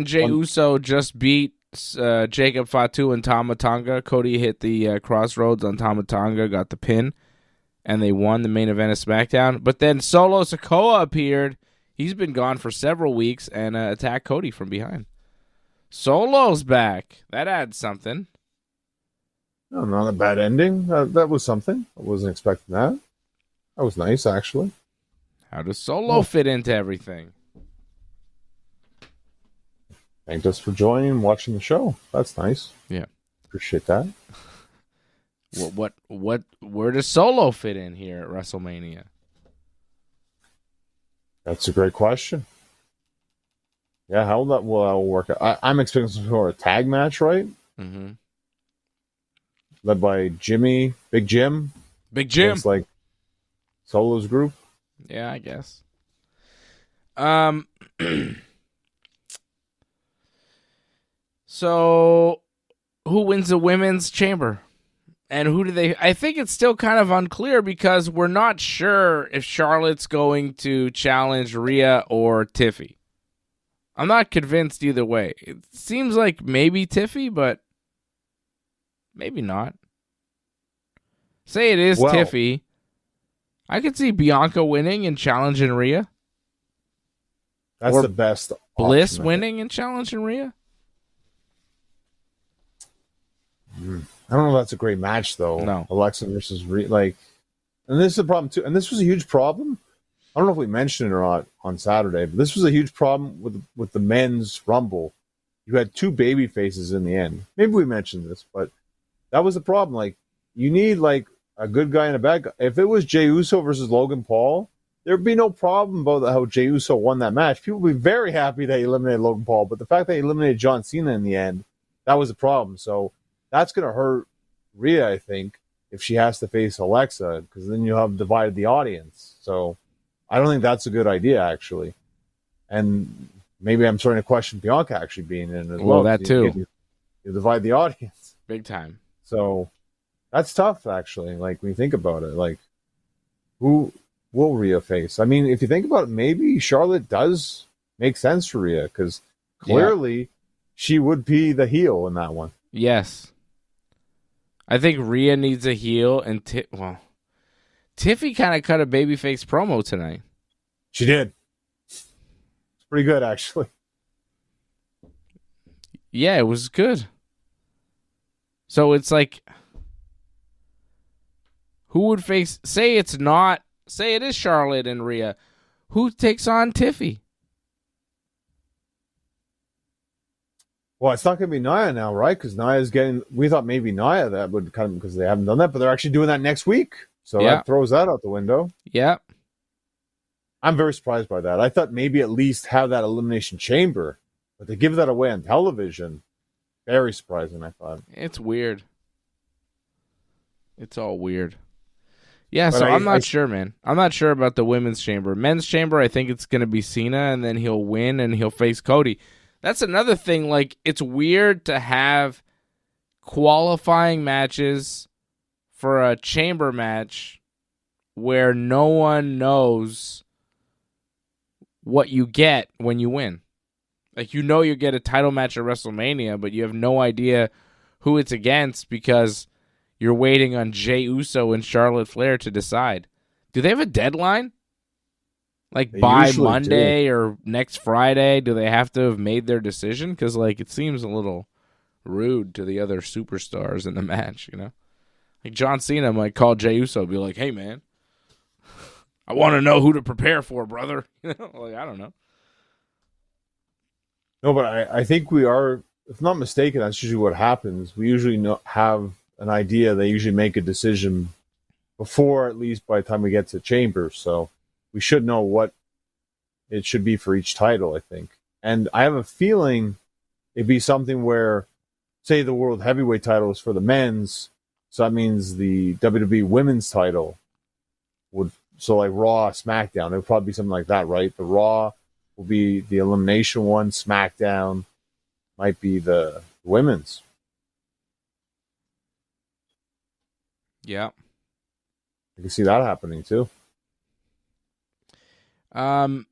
Jey Uso just beat Jacob Fatu and Tama Tonga. Cody hit the crossroads on Tama Tonga, got the pin, and they won the main event of SmackDown. But then Solo Sikoa appeared. He's been gone for several weeks and attacked Cody from behind. Solo's back. That adds something. No, not a bad ending. That was something. I wasn't expecting that. That was nice, actually. How does Solo fit into everything? Thanked us for joining and watching the show. That's nice. Yeah. Appreciate that. Where does Solo fit in here at WrestleMania? That's a great question. Yeah, how that will work out. I'm expecting some sort of tag match, right? Mm-hmm. Led by Jimmy, Big Jim. Big Jim. It's like Solo's group. Yeah, I guess. So, who wins the women's chamber? And who do they... I think it's still kind of unclear because we're not sure if Charlotte's going to challenge Rhea or Tiffy. I'm not convinced either way. It seems like maybe Tiffy, but maybe not. Say it is Tiffy. I could see Bianca winning and challenging Rhea. That's or the best. Bliss option, winning and challenging Rhea. I don't know if that's a great match, though. No. Alexa versus Rhea. And this is a problem, too. And this was a huge problem. I don't know if we mentioned it or not on Saturday, but this was a huge problem with the men's Rumble. You had two baby faces in the end. Maybe we mentioned this, but that was the problem. Like, you need, a good guy and a bad guy. If it was Jey Uso versus Logan Paul, there'd be no problem about how Jey Uso won that match. People would be very happy that he eliminated Logan Paul, but the fact that he eliminated John Cena in the end, that was a problem. So that's going to hurt Rhea, I think, if she has to face Alexa, because then you'll have divided the audience. So I don't think that's a good idea, actually. And maybe I'm starting to question Bianca actually being in as well. That too. You divide the audience. Big time. So that's tough, actually, when you think about it. Who will Rhea face? I mean, if you think about it, maybe Charlotte does make sense for Rhea, because clearly she would be the heel in that one. Yes. I think Rhea needs a heel, and Tiffy kind of cut a babyface promo tonight. She did. It's pretty good, actually. Yeah, it was good. So it's who would face... Say it is Charlotte and Rhea. Who takes on Tiffy? Well, it's not going to be Nia now, right? Because Nia's getting... We thought maybe Nia that would kind of... Because they haven't done that, but they're actually doing that next week. So that throws that out the window. Yeah. I'm very surprised by that. I thought maybe at least have that Elimination Chamber, but they give that away on television. Very surprising, I thought. It's weird. It's all weird. Yeah, But so I'm not sure, man. I'm not sure about the women's chamber. Men's chamber, I think it's going to be Cena, and then he'll win, and he'll face Cody. That's another thing. It's weird to have qualifying matches for a chamber match where no one knows what you get when you win. You get a title match at WrestleMania, but you have no idea who it's against because you're waiting on Jey Uso and Charlotte Flair to decide. Do they have a deadline? By Monday or next Friday, do they have to have made their decision? Because, it seems a little rude to the other superstars in the match, John Cena might call Jey Uso and be like, hey, man, I want to know who to prepare for, brother. I don't know. No, but I think we are, if not mistaken, that's usually what happens. We usually have an idea. They usually make a decision before, at least by the time we get to Chambers. So we should know what it should be for each title, I think. And I have a feeling it'd be something where, say, the World Heavyweight title is for the men's, so that means the WWE Women's title would, Raw, SmackDown, it would probably be something like that, right? The Raw will be the elimination one, SmackDown might be the women's. Yeah. I can see that happening too. Kevin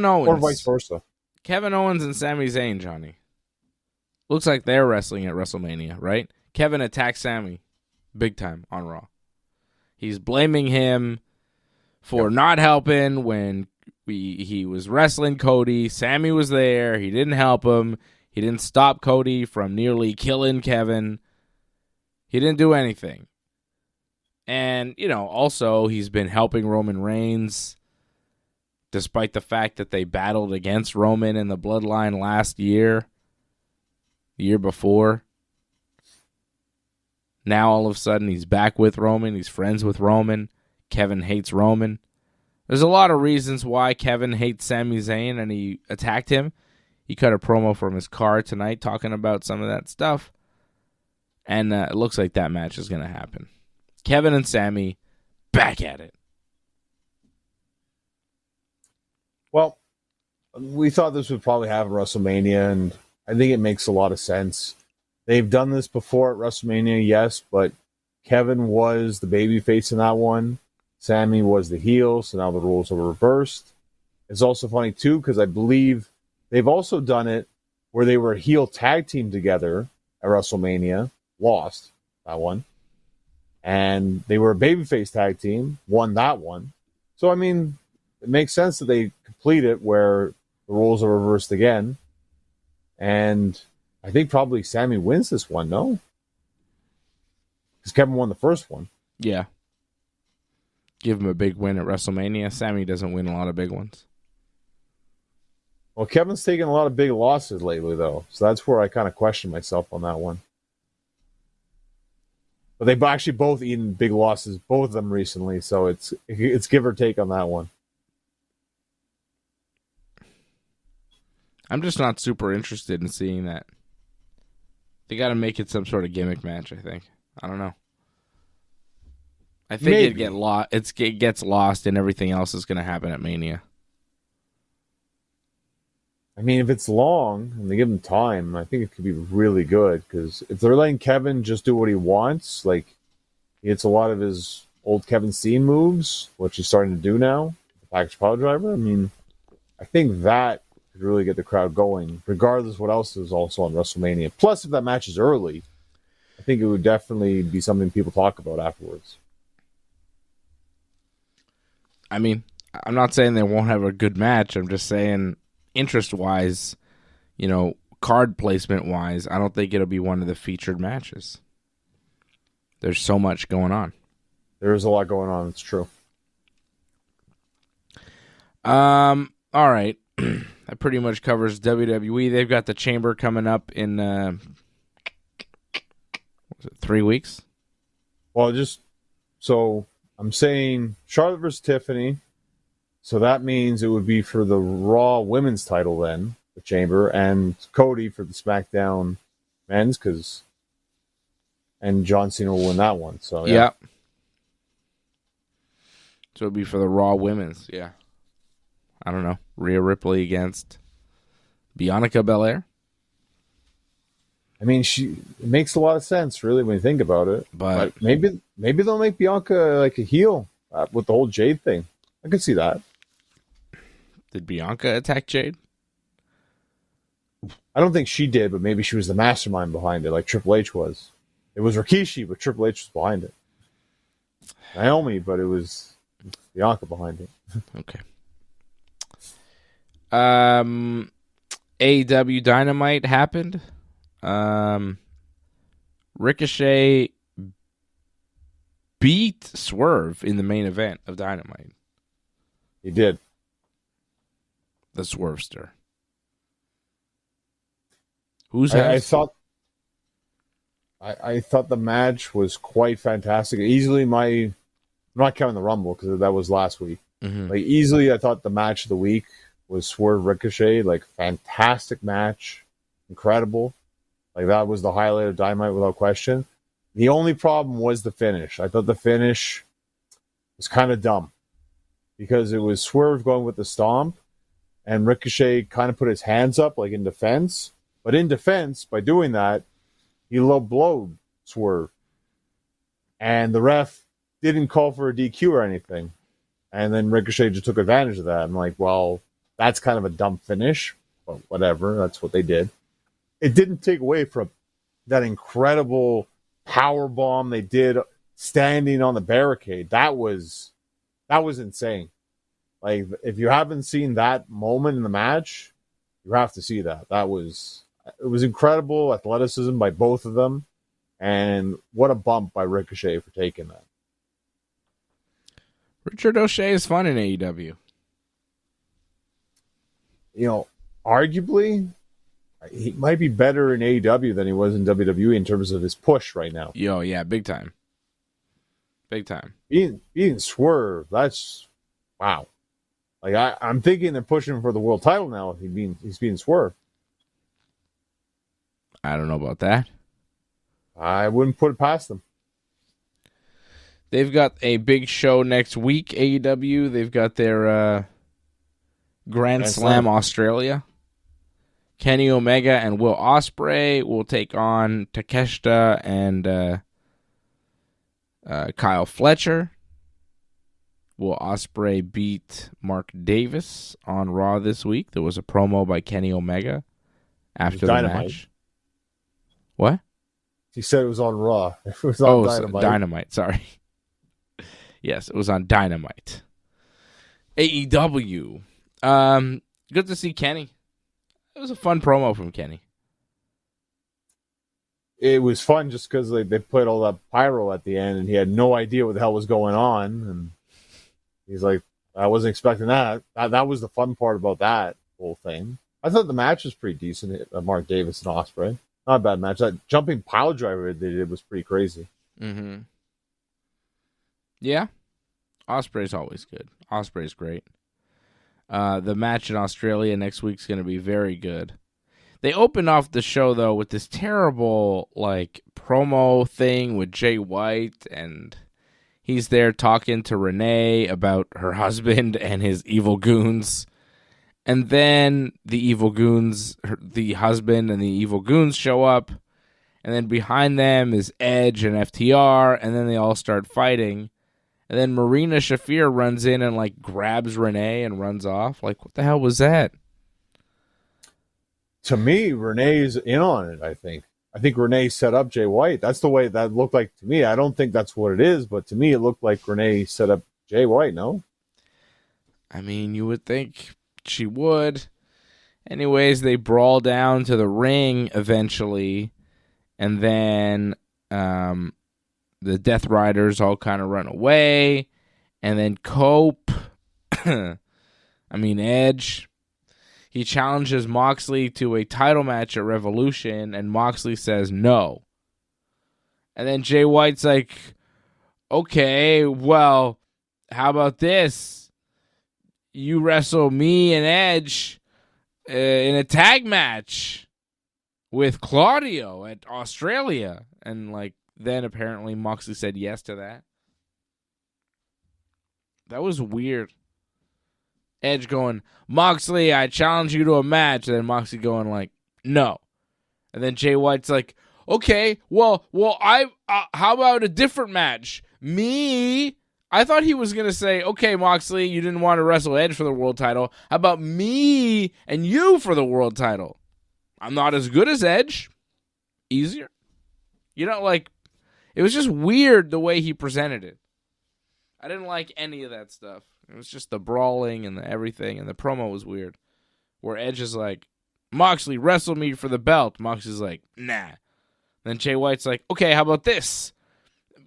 Owens. Or vice versa. Kevin Owens and Sami Zayn, Johnny. Looks like they're wrestling at WrestleMania, right? Kevin attacks Sami big time on Raw. He's blaming him for not helping when he was wrestling Cody. Sami was there. He didn't help him. He didn't stop Cody from nearly killing Kevin. He didn't do anything. And, also he's been helping Roman Reigns despite the fact that they battled against Roman in the Bloodline last year, the year before. Now all of a sudden he's back with Roman. He's friends with Roman. Kevin hates Roman. There's a lot of reasons why Kevin hates Sami Zayn and he attacked him. He cut a promo from his car tonight talking about some of that stuff. And it looks like that match is going to happen. Kevin and Sami back at it. Well, we thought this would probably have WrestleMania, and I think it makes a lot of sense. They've done this before at WrestleMania, yes, but Kevin was the babyface in that one. Sammy was the heel, so now the roles are reversed. It's also funny, too, because I believe they've also done it where they were a heel tag team together at WrestleMania, lost that one. And they were a babyface tag team, won that one. So, I mean, it makes sense that they complete it where the roles are reversed again. And I think probably Sammy wins this one, no? Because Kevin won the first one. Yeah. Give him a big win at WrestleMania. Sammy doesn't win a lot of big ones. Well, Kevin's taken a lot of big losses lately, though. So that's where I kind of question myself on that one. But they've actually both eaten big losses, both of them recently. So it's give or take on that one. I'm just not super interested in seeing that. They got to make it some sort of gimmick match, I think. I don't know. I think it gets lost and everything else is going to happen at Mania. I mean, if it's long and they give him time, I think it could be really good. Because if they're letting Kevin just do what he wants, like he hits a lot of his old Kevin Steen moves, which he's starting to do now, the package power driver. I mean, I think that could really get the crowd going, regardless of what else is also on WrestleMania. Plus, if that match is early, I think it would definitely be something people talk about afterwards. I mean, I'm not saying they won't have a good match. I'm just saying, interest-wise, card placement-wise, I don't think it'll be one of the featured matches. There's so much going on. There is a lot going on. It's true. All right. That pretty much covers WWE. They've got the Chamber coming up in 3 weeks? Well, so I'm saying Charlotte versus Tiffany. So that means it would be for the Raw Women's title then, the Chamber, and Cody for the SmackDown Men's, and John Cena will win that one. So yeah. So it'd be for the Raw Women's, yeah. I don't know. Rhea Ripley against Bianca Belair. I mean, it makes a lot of sense, really, when you think about it. But maybe they'll make Bianca like a heel with the whole Jade thing. I could see that. Did Bianca attack Jade? I don't think she did, but maybe she was the mastermind behind it, like Triple H was. It was Rikishi, but Triple H was behind it. Naomi, but it was Bianca behind it. Okay. AEW Dynamite happened. Ricochet beat Swerve in the main event of Dynamite. He did. The Swervester. I thought the match was quite fantastic. Easily I'm not counting the Rumble because that was last week. Mm-hmm. Like easily, I thought the match of the week was Swerve Ricochet. Like fantastic match, incredible. Like that was the highlight of Dynamite without question. The only problem was the finish. I thought the finish was kind of dumb because it was Swerve going with the stomp, and Ricochet kind of put his hands up like in defense. But in defense, by doing that, he low blowed Swerve, and the ref didn't call for a DQ or anything. And then Ricochet just took advantage of that. I'm like, well, that's kind of a dumb finish, but whatever. That's what they did. It didn't take away from that incredible power bomb they did standing on the barricade. That was insane. Like, if you haven't seen that moment in the match, you have to see that. It was incredible athleticism by both of them, and what a bump by Ricochet for taking that. Richard O'Shea is fun in AEW. Arguably, he might be better in AEW than he was in WWE in terms of his push right now. Yo, yeah, big time. Big time. Being Swerve, that's wow. Like I'm thinking they're pushing him for the world title now if he's being Swerve. I don't know about that. I wouldn't put it past them. They've got a big show next week, AEW. They've got their Grand Slam Australia. Kenny Omega and Will Ospreay will take on Takeshita and Kyle Fletcher. Will Ospreay beat Mark Davis on Raw this week? There was a promo by Kenny Omega after the match. What? He said it was on Raw. It was on Dynamite. Dynamite, sorry. Yes, it was on Dynamite. AEW. Good to see Kenny. It was a fun promo from Kenny. It was fun just because they put all that pyro at the end, and he had no idea what the hell was going on. And he's like, I wasn't expecting that. That was the fun part about that whole thing. I thought the match was pretty decent. Mark Davis and Ospreay. Not a bad match. That jumping pile driver they did was pretty crazy. Mm-hmm. Yeah. Ospreay's always good. Ospreay's great. The match in Australia next week's going to be very good. They opened off the show, though, with this terrible, promo thing with Jay White, and he's there talking to Renee about her husband and his evil goons. And then the evil goons, the husband and the evil goons show up, and then behind them is Edge and FTR, and then they all start fighting. And then Marina Shafir runs in and, grabs Renee and runs off. What the hell was that? To me, Renee's in on it, I think. I think Renee set up Jay White. That's the way that looked like to me. I don't think that's what it is, but to me, it looked like Renee set up Jay White, no? I mean, you would think she would. Anyways, they brawl down to the ring eventually, and then the Death Riders all kind of run away, and then Edge, he challenges Moxley to a title match at Revolution, and Moxley says no. And then Jay White's like, okay, well, how about this? You wrestle me and Edge in a tag match with Claudio at Australia. And, then apparently Moxley said yes to that. That was weird. Edge going, Moxley, I challenge you to a match. And then Moxley going no. And then Jay White's like, okay, well, how about a different match? Me? I thought he was going to say, okay, Moxley, you didn't want to wrestle Edge for the world title. How about me and you for the world title? I'm not as good as Edge. Easier. It was just weird the way he presented it. I didn't like any of that stuff. It was just the brawling and the everything, and the promo was weird. Where Edge is like, Moxley, wrestle me for the belt. Moxley's like, nah. Then Jay White's like, okay, how about this?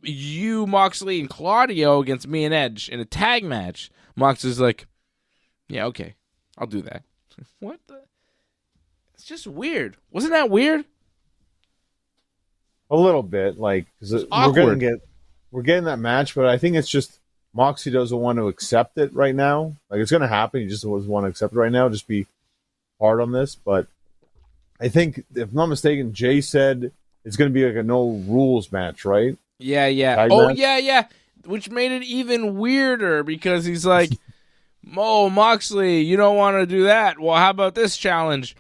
You, Moxley, and Claudio against me and Edge in a tag match. Moxley's like, yeah, okay, I'll do that. What the? It's just weird. Wasn't that weird? A little bit, because we're getting that match, but I think it's just Moxley doesn't want to accept it right now. It's going to happen. He just doesn't want to accept it right now. Just be hard on this. But I think, if I'm not mistaken, Jay said it's going to be a no rules match, right? Yeah. Yeah. Which made it even weirder because he's like, Moxley, you don't want to do that. Well, how about this challenge?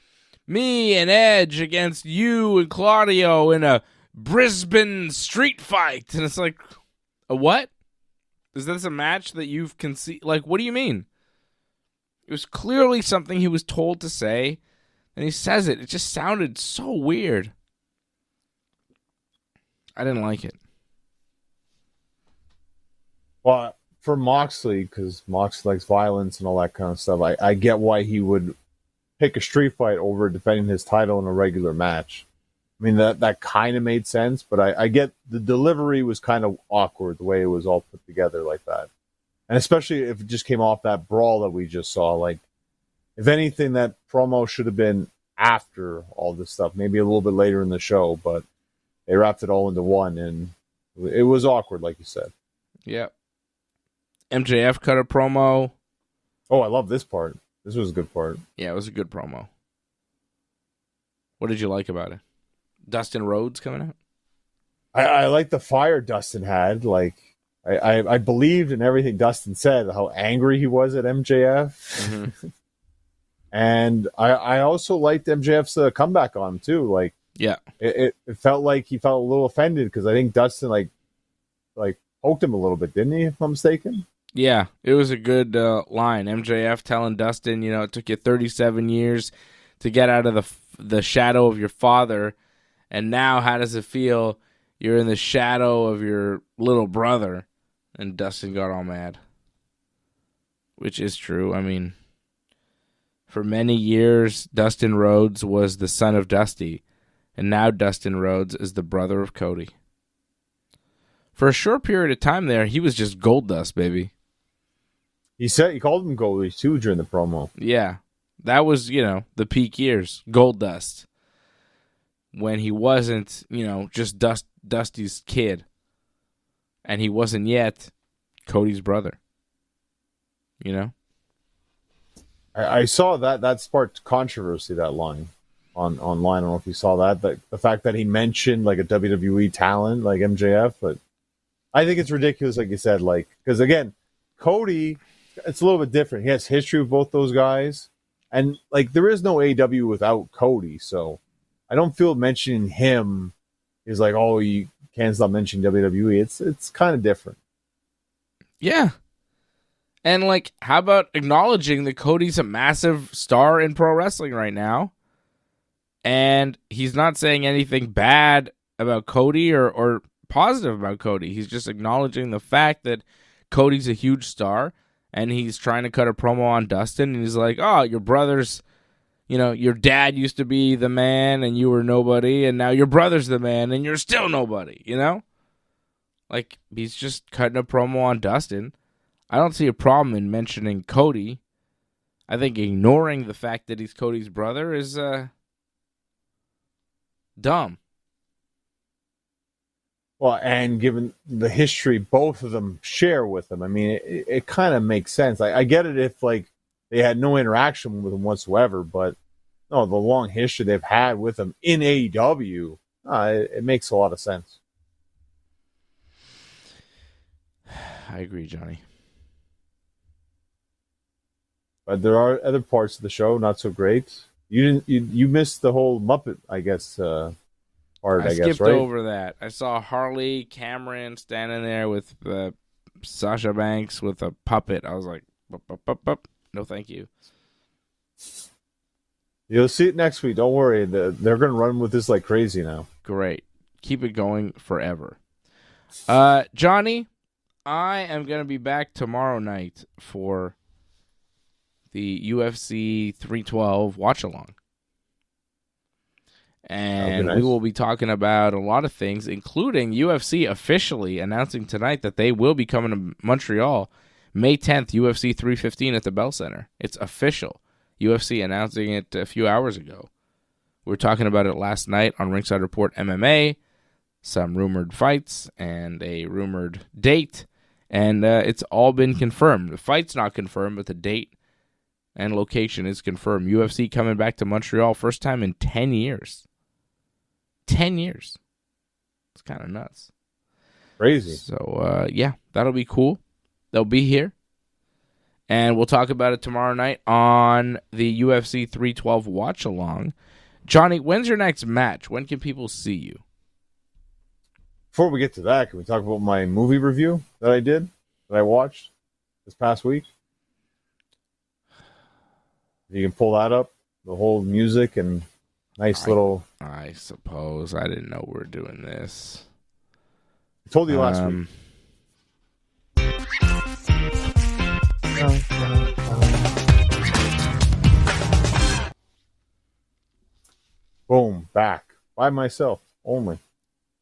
Me and Edge against you and Claudio in a Brisbane street fight. And it's like, a what? Is this a match that you've conceived? What do you mean? It was clearly something he was told to say, and he says it. It just sounded so weird. I didn't like it. Well, for Moxley, because Moxley likes violence and all that kind of stuff, I get why he would pick a street fight over defending his title in a regular match. I mean, that kind of made sense, but I get the delivery was kind of awkward, the way it was all put together like that. And especially if it just came off that brawl that we just saw. If anything, that promo should have been after all this stuff, maybe a little bit later in the show, but they wrapped it all into one, and it was awkward, like you said. Yeah. MJF cut a promo. Oh, I love this part. This was a good part. Yeah, it was a good promo. What did you like about it? Dustin Rhodes coming out? I like the fire Dustin had. I believed in everything Dustin said, how angry he was at MJF. Mm-hmm. And I also liked MJF's comeback on him too. Like, Yeah. it felt like he felt a little offended because I think Dustin like poked him a little bit, didn't he? If I'm mistaken. Yeah, it was a good line. MJF telling Dustin, it took you 37 years to get out of the shadow of your father, and now how does it feel? You're in the shadow of your little brother. And Dustin got all mad, which is true. I mean, for many years, Dustin Rhodes was the son of Dusty, and now Dustin Rhodes is the brother of Cody. For a short period of time there, he was just Goldust, baby. He called him Goldie too during the promo. Yeah, that was, the peak years, Goldust. When he wasn't, just Dusty's kid. And he wasn't yet Cody's brother. I saw that sparked controversy, that line online. I don't know if you saw that, but the fact that he mentioned like a WWE talent like MJF, but I think it's ridiculous, like you said, like, because again, Cody, it's a little bit different. He has history with both those guys, and like there is no AEW without Cody, so I don't feel mentioning him is like, oh, you can't stop mentioning WWE. It's kind of different. Yeah. And like, how about acknowledging that Cody's a massive star in pro wrestling right now, and he's not saying anything bad about Cody or positive about Cody. He's just acknowledging the fact that Cody's a huge star, and he's trying to cut a promo on Dustin, and he's like, oh, your brother's, your dad used to be the man, and you were nobody, and now your brother's the man, and you're still nobody, Like, he's just cutting a promo on Dustin. I don't see a problem in mentioning Cody. I think ignoring the fact that he's Cody's brother is dumb. Well, and given the history both of them share with him, I mean, it kind of makes sense. I get it if like they had no interaction with him whatsoever, but no, the long history they've had with him in AEW, it makes a lot of sense. I agree, Johnny. But there are other parts of the show not so great. You missed the whole Muppet, I guess. Part, I guess, skipped right? over that. I saw Harley Cameron standing there with Sasha Banks with a puppet. I was like, bup, bup, bup, bup. No, thank you. You'll see it next week. Don't worry. They're going to run with this like crazy now. Great. Keep it going forever. Johnny, I am going to be back tomorrow night for the UFC 312 watch-along. And nice. We will be talking about a lot of things, including UFC officially announcing tonight that they will be coming to Montreal May 10th, UFC 315 at the Bell Center. It's official. UFC announcing it a few hours ago. We were talking about it last night on Ringside Report MMA, some rumored fights, and a rumored date. And it's all been confirmed. The fight's not confirmed, but the date and location is confirmed. UFC coming back to Montreal, first time in 10 years. 10 years. It's kind of nuts. Crazy. So, yeah, that'll be cool. They'll be here. And we'll talk about it tomorrow night on the UFC 312 watch-along. Johnny, when's your next match? When can people see you? Before we get to that, can we talk about my movie review that I watched this past week? If you can pull that up, the whole music and nice little... I suppose. I didn't know we were doing this. I told you last week. Boom, back. By myself only.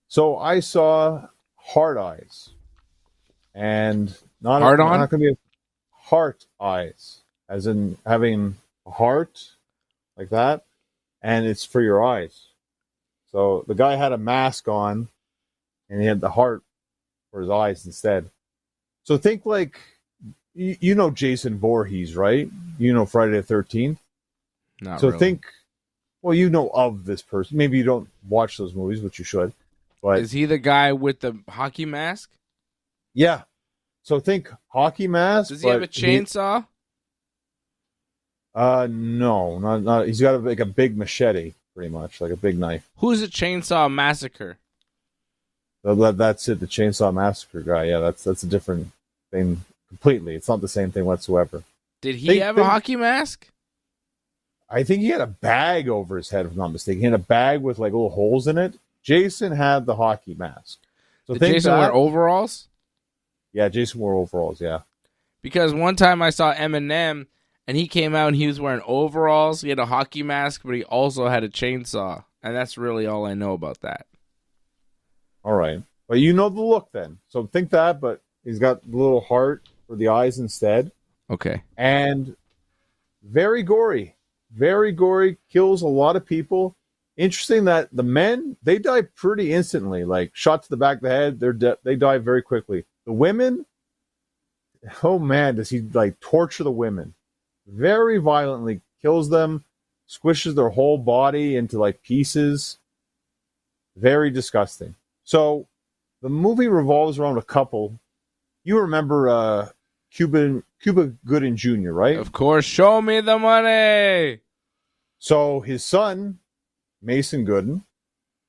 So I saw Hard Eyes. And not going to be Heart Eyes. As in having a heart like that. And it's for your eyes. So the guy had a mask on. And he had the heart for his eyes instead. So think like, you know Jason Voorhees, right? You know Friday the 13th? Not so really. think, well, you know of this person. Maybe you don't watch those movies, which you should. But is he the guy with the hockey mask? Yeah. So think hockey mask. Does he have a chainsaw? No, not. He's got like a big machete, pretty much, like a big knife. Who's a Chainsaw Massacre? That's it. The Chainsaw Massacre guy. Yeah, that's a different thing completely. It's not the same thing whatsoever. Did he have a hockey mask? I think he had a bag over his head, if I'm not mistaken. He had a bag with like little holes in it. Jason had the hockey mask. So Did Jason wear overalls? Yeah, Jason wore overalls, yeah. Because one time I saw Eminem, and he came out and he was wearing overalls. He had a hockey mask, but he also had a chainsaw. And that's really all I know about that. All right. But you know the look then. So think that, but he's got the little heart for the eyes instead. Okay. And very gory. Very gory. Kills a lot of people. Interesting that the men, they die pretty instantly. Like, shot to the back of the head, they die very quickly. The women, oh man, does he like torture the women. Very violently. Kills them. Squishes their whole body into like pieces. Very disgusting. So, the movie revolves around a couple. You remember Cuba Gooding Jr., right? Of course. Show me the money. So his son, Mason Gooden,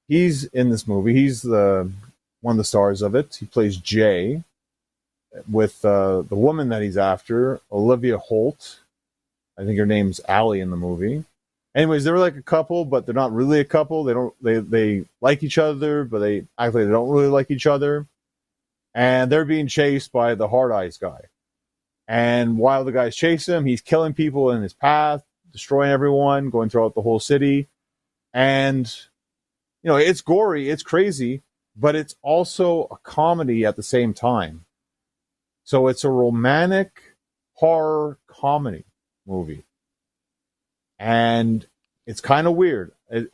he's in this movie. He's one of the stars of it. He plays Jay with the woman that he's after, Olivia Holt. I think her name's Allie in the movie. Anyways, they were like a couple, but they're not really a couple. They like each other, but they act like they don't really like each other. And they're being chased by the Hard Eyes guy. And while the guy's chasing him, he's killing people in his path, destroying everyone, going throughout the whole city. And, you know, it's gory, it's crazy, but it's also a comedy at the same time. So it's a romantic horror comedy movie. And it's kind of weird. When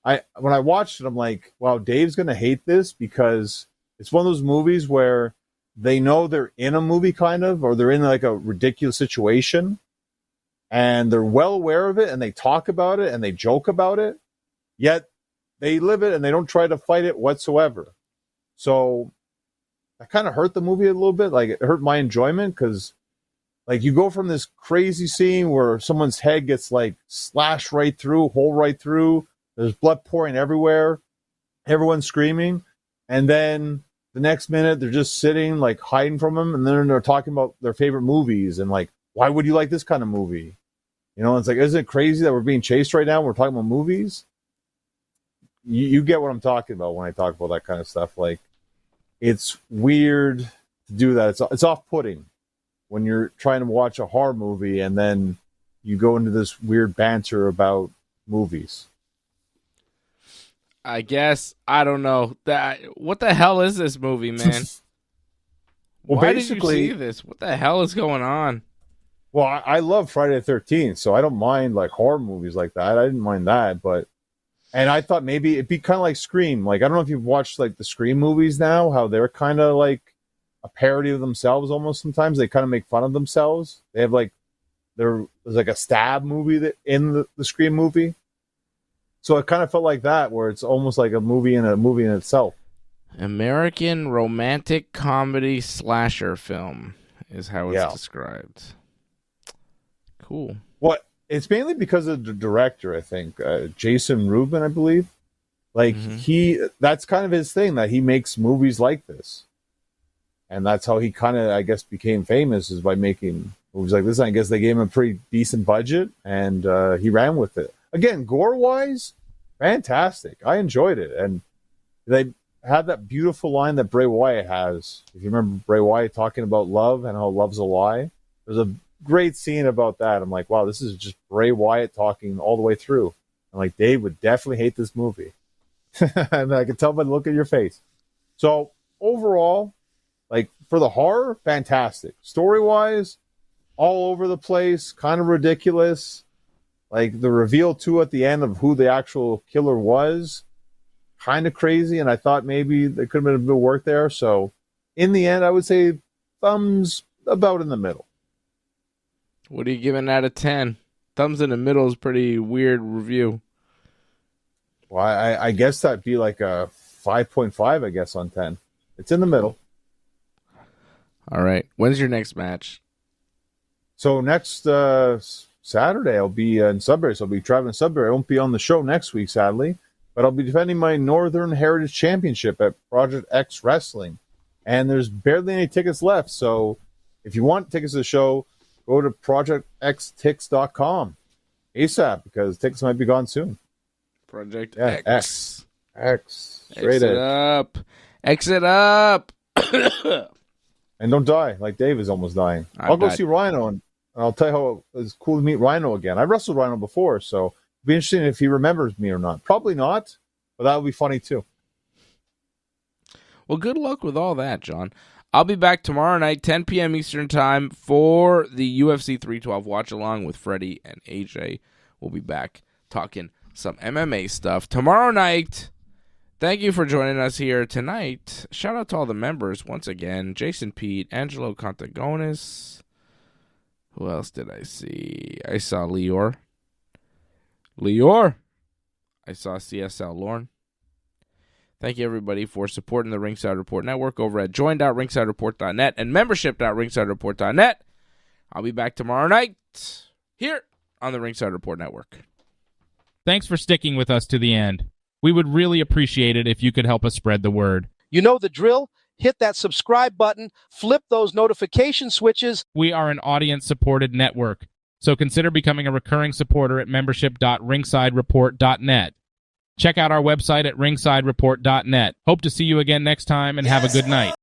I watched it, I'm like, wow, Dave's going to hate this because it's one of those movies where they know they're in a movie kind of, or they're in like a ridiculous situation and they're well aware of it and they talk about it and they joke about it, yet they live it and they don't try to fight it whatsoever. So that kind of hurt the movie a little bit. Like it hurt my enjoyment because like you go from this crazy scene where someone's head gets like slashed right through, hole right through. There's blood pouring everywhere. Everyone's screaming. And then the next minute they're just sitting like hiding from him. And then they're talking about their favorite movies and like, why would you like this kind of movie? You know, it's like, isn't it crazy that we're being chased right now? We're talking about movies. You get what I'm talking about when I talk about that kind of stuff. Like it's weird to do that. It's off-putting when you're trying to watch a horror movie and then you go into this weird banter about movies. I guess, I don't know. What the hell is this movie, man? Well, Why basically, did you see this? What the hell is going on? Well, I love Friday the 13th, so I don't mind like horror movies like that. I didn't mind that, and I thought maybe it'd be kind of like Scream. Like, I don't know if you've watched like the Scream movies now, how they're kind of like a parody of themselves almost sometimes. They kind of make fun of themselves. They have like, there's like a stab movie in the Scream movie. So it kind of felt like that, where it's almost like a movie in itself. American romantic comedy slasher film is how it's described. Cool. Well, it's mainly because of the director, I think. Jason Rubin, I believe. Like, that's kind of his thing, that he makes movies like this. And that's how he kind of, I guess, became famous, is by making movies like this. I guess they gave him a pretty decent budget, and he ran with it. Again, gore-wise, fantastic. I enjoyed it. And they had that beautiful line that Bray Wyatt has. If you remember Bray Wyatt talking about love and how love's a lie, there's a great scene about that. I'm like, wow, this is just Bray Wyatt talking all the way through. I'm like, Dave would definitely hate this movie. And I can tell by the look at your face. So overall, like for the horror, fantastic. Story-wise, all over the place, kind of ridiculous. Like the reveal too at the end of who the actual killer was, kind of crazy. And I thought maybe there could have been a bit of work there. So in the end, I would say thumbs about in the middle. What are you giving out of 10? Thumbs in the middle is pretty weird review. Well, I guess that'd be like a 5.5, I guess, on 10. It's in the middle. All right. When's your next match? So next Saturday. I'll be in Sudbury, so I'll be traveling to Sudbury. I won't be on the show next week, sadly, but I'll be defending my Northern Heritage Championship at Project X Wrestling. And there's barely any tickets left, so if you want tickets to the show, go to projectxtix.com ASAP, because tickets might be gone soon. Project Yeah, X. X. Straight Exit edge. up. Exit up. And don't die, like Dave is almost dying. I'll go see Rhino, and I'll tell you how it's cool to meet Rhino again. I wrestled Rhino before, so it'll be interesting if he remembers me or not. Probably not, but that would be funny too. Well, good luck with all that, John. I'll be back tomorrow night, 10 p.m. Eastern Time, for the UFC 312 watch-along with Freddie and AJ. We'll be back talking some MMA stuff tomorrow night. Thank you for joining us here tonight. Shout out to all the members once again. Jason Pete, Angelo Contagonis. Who else did I see? I saw Lior. I saw CSL Lorne. Thank you, everybody, for supporting the Ringside Report Network over at join.ringsidereport.net and membership.ringsidereport.net. I'll be back tomorrow night here on the Ringside Report Network. Thanks for sticking with us to the end. We would really appreciate it if you could help us spread the word. You know the drill. Hit that subscribe button. Flip those notification switches. We are an audience-supported network, so consider becoming a recurring supporter at membership.ringsidereport.net. Check out our website at ringsidereport.net. Hope to see you again next time, and have a good night.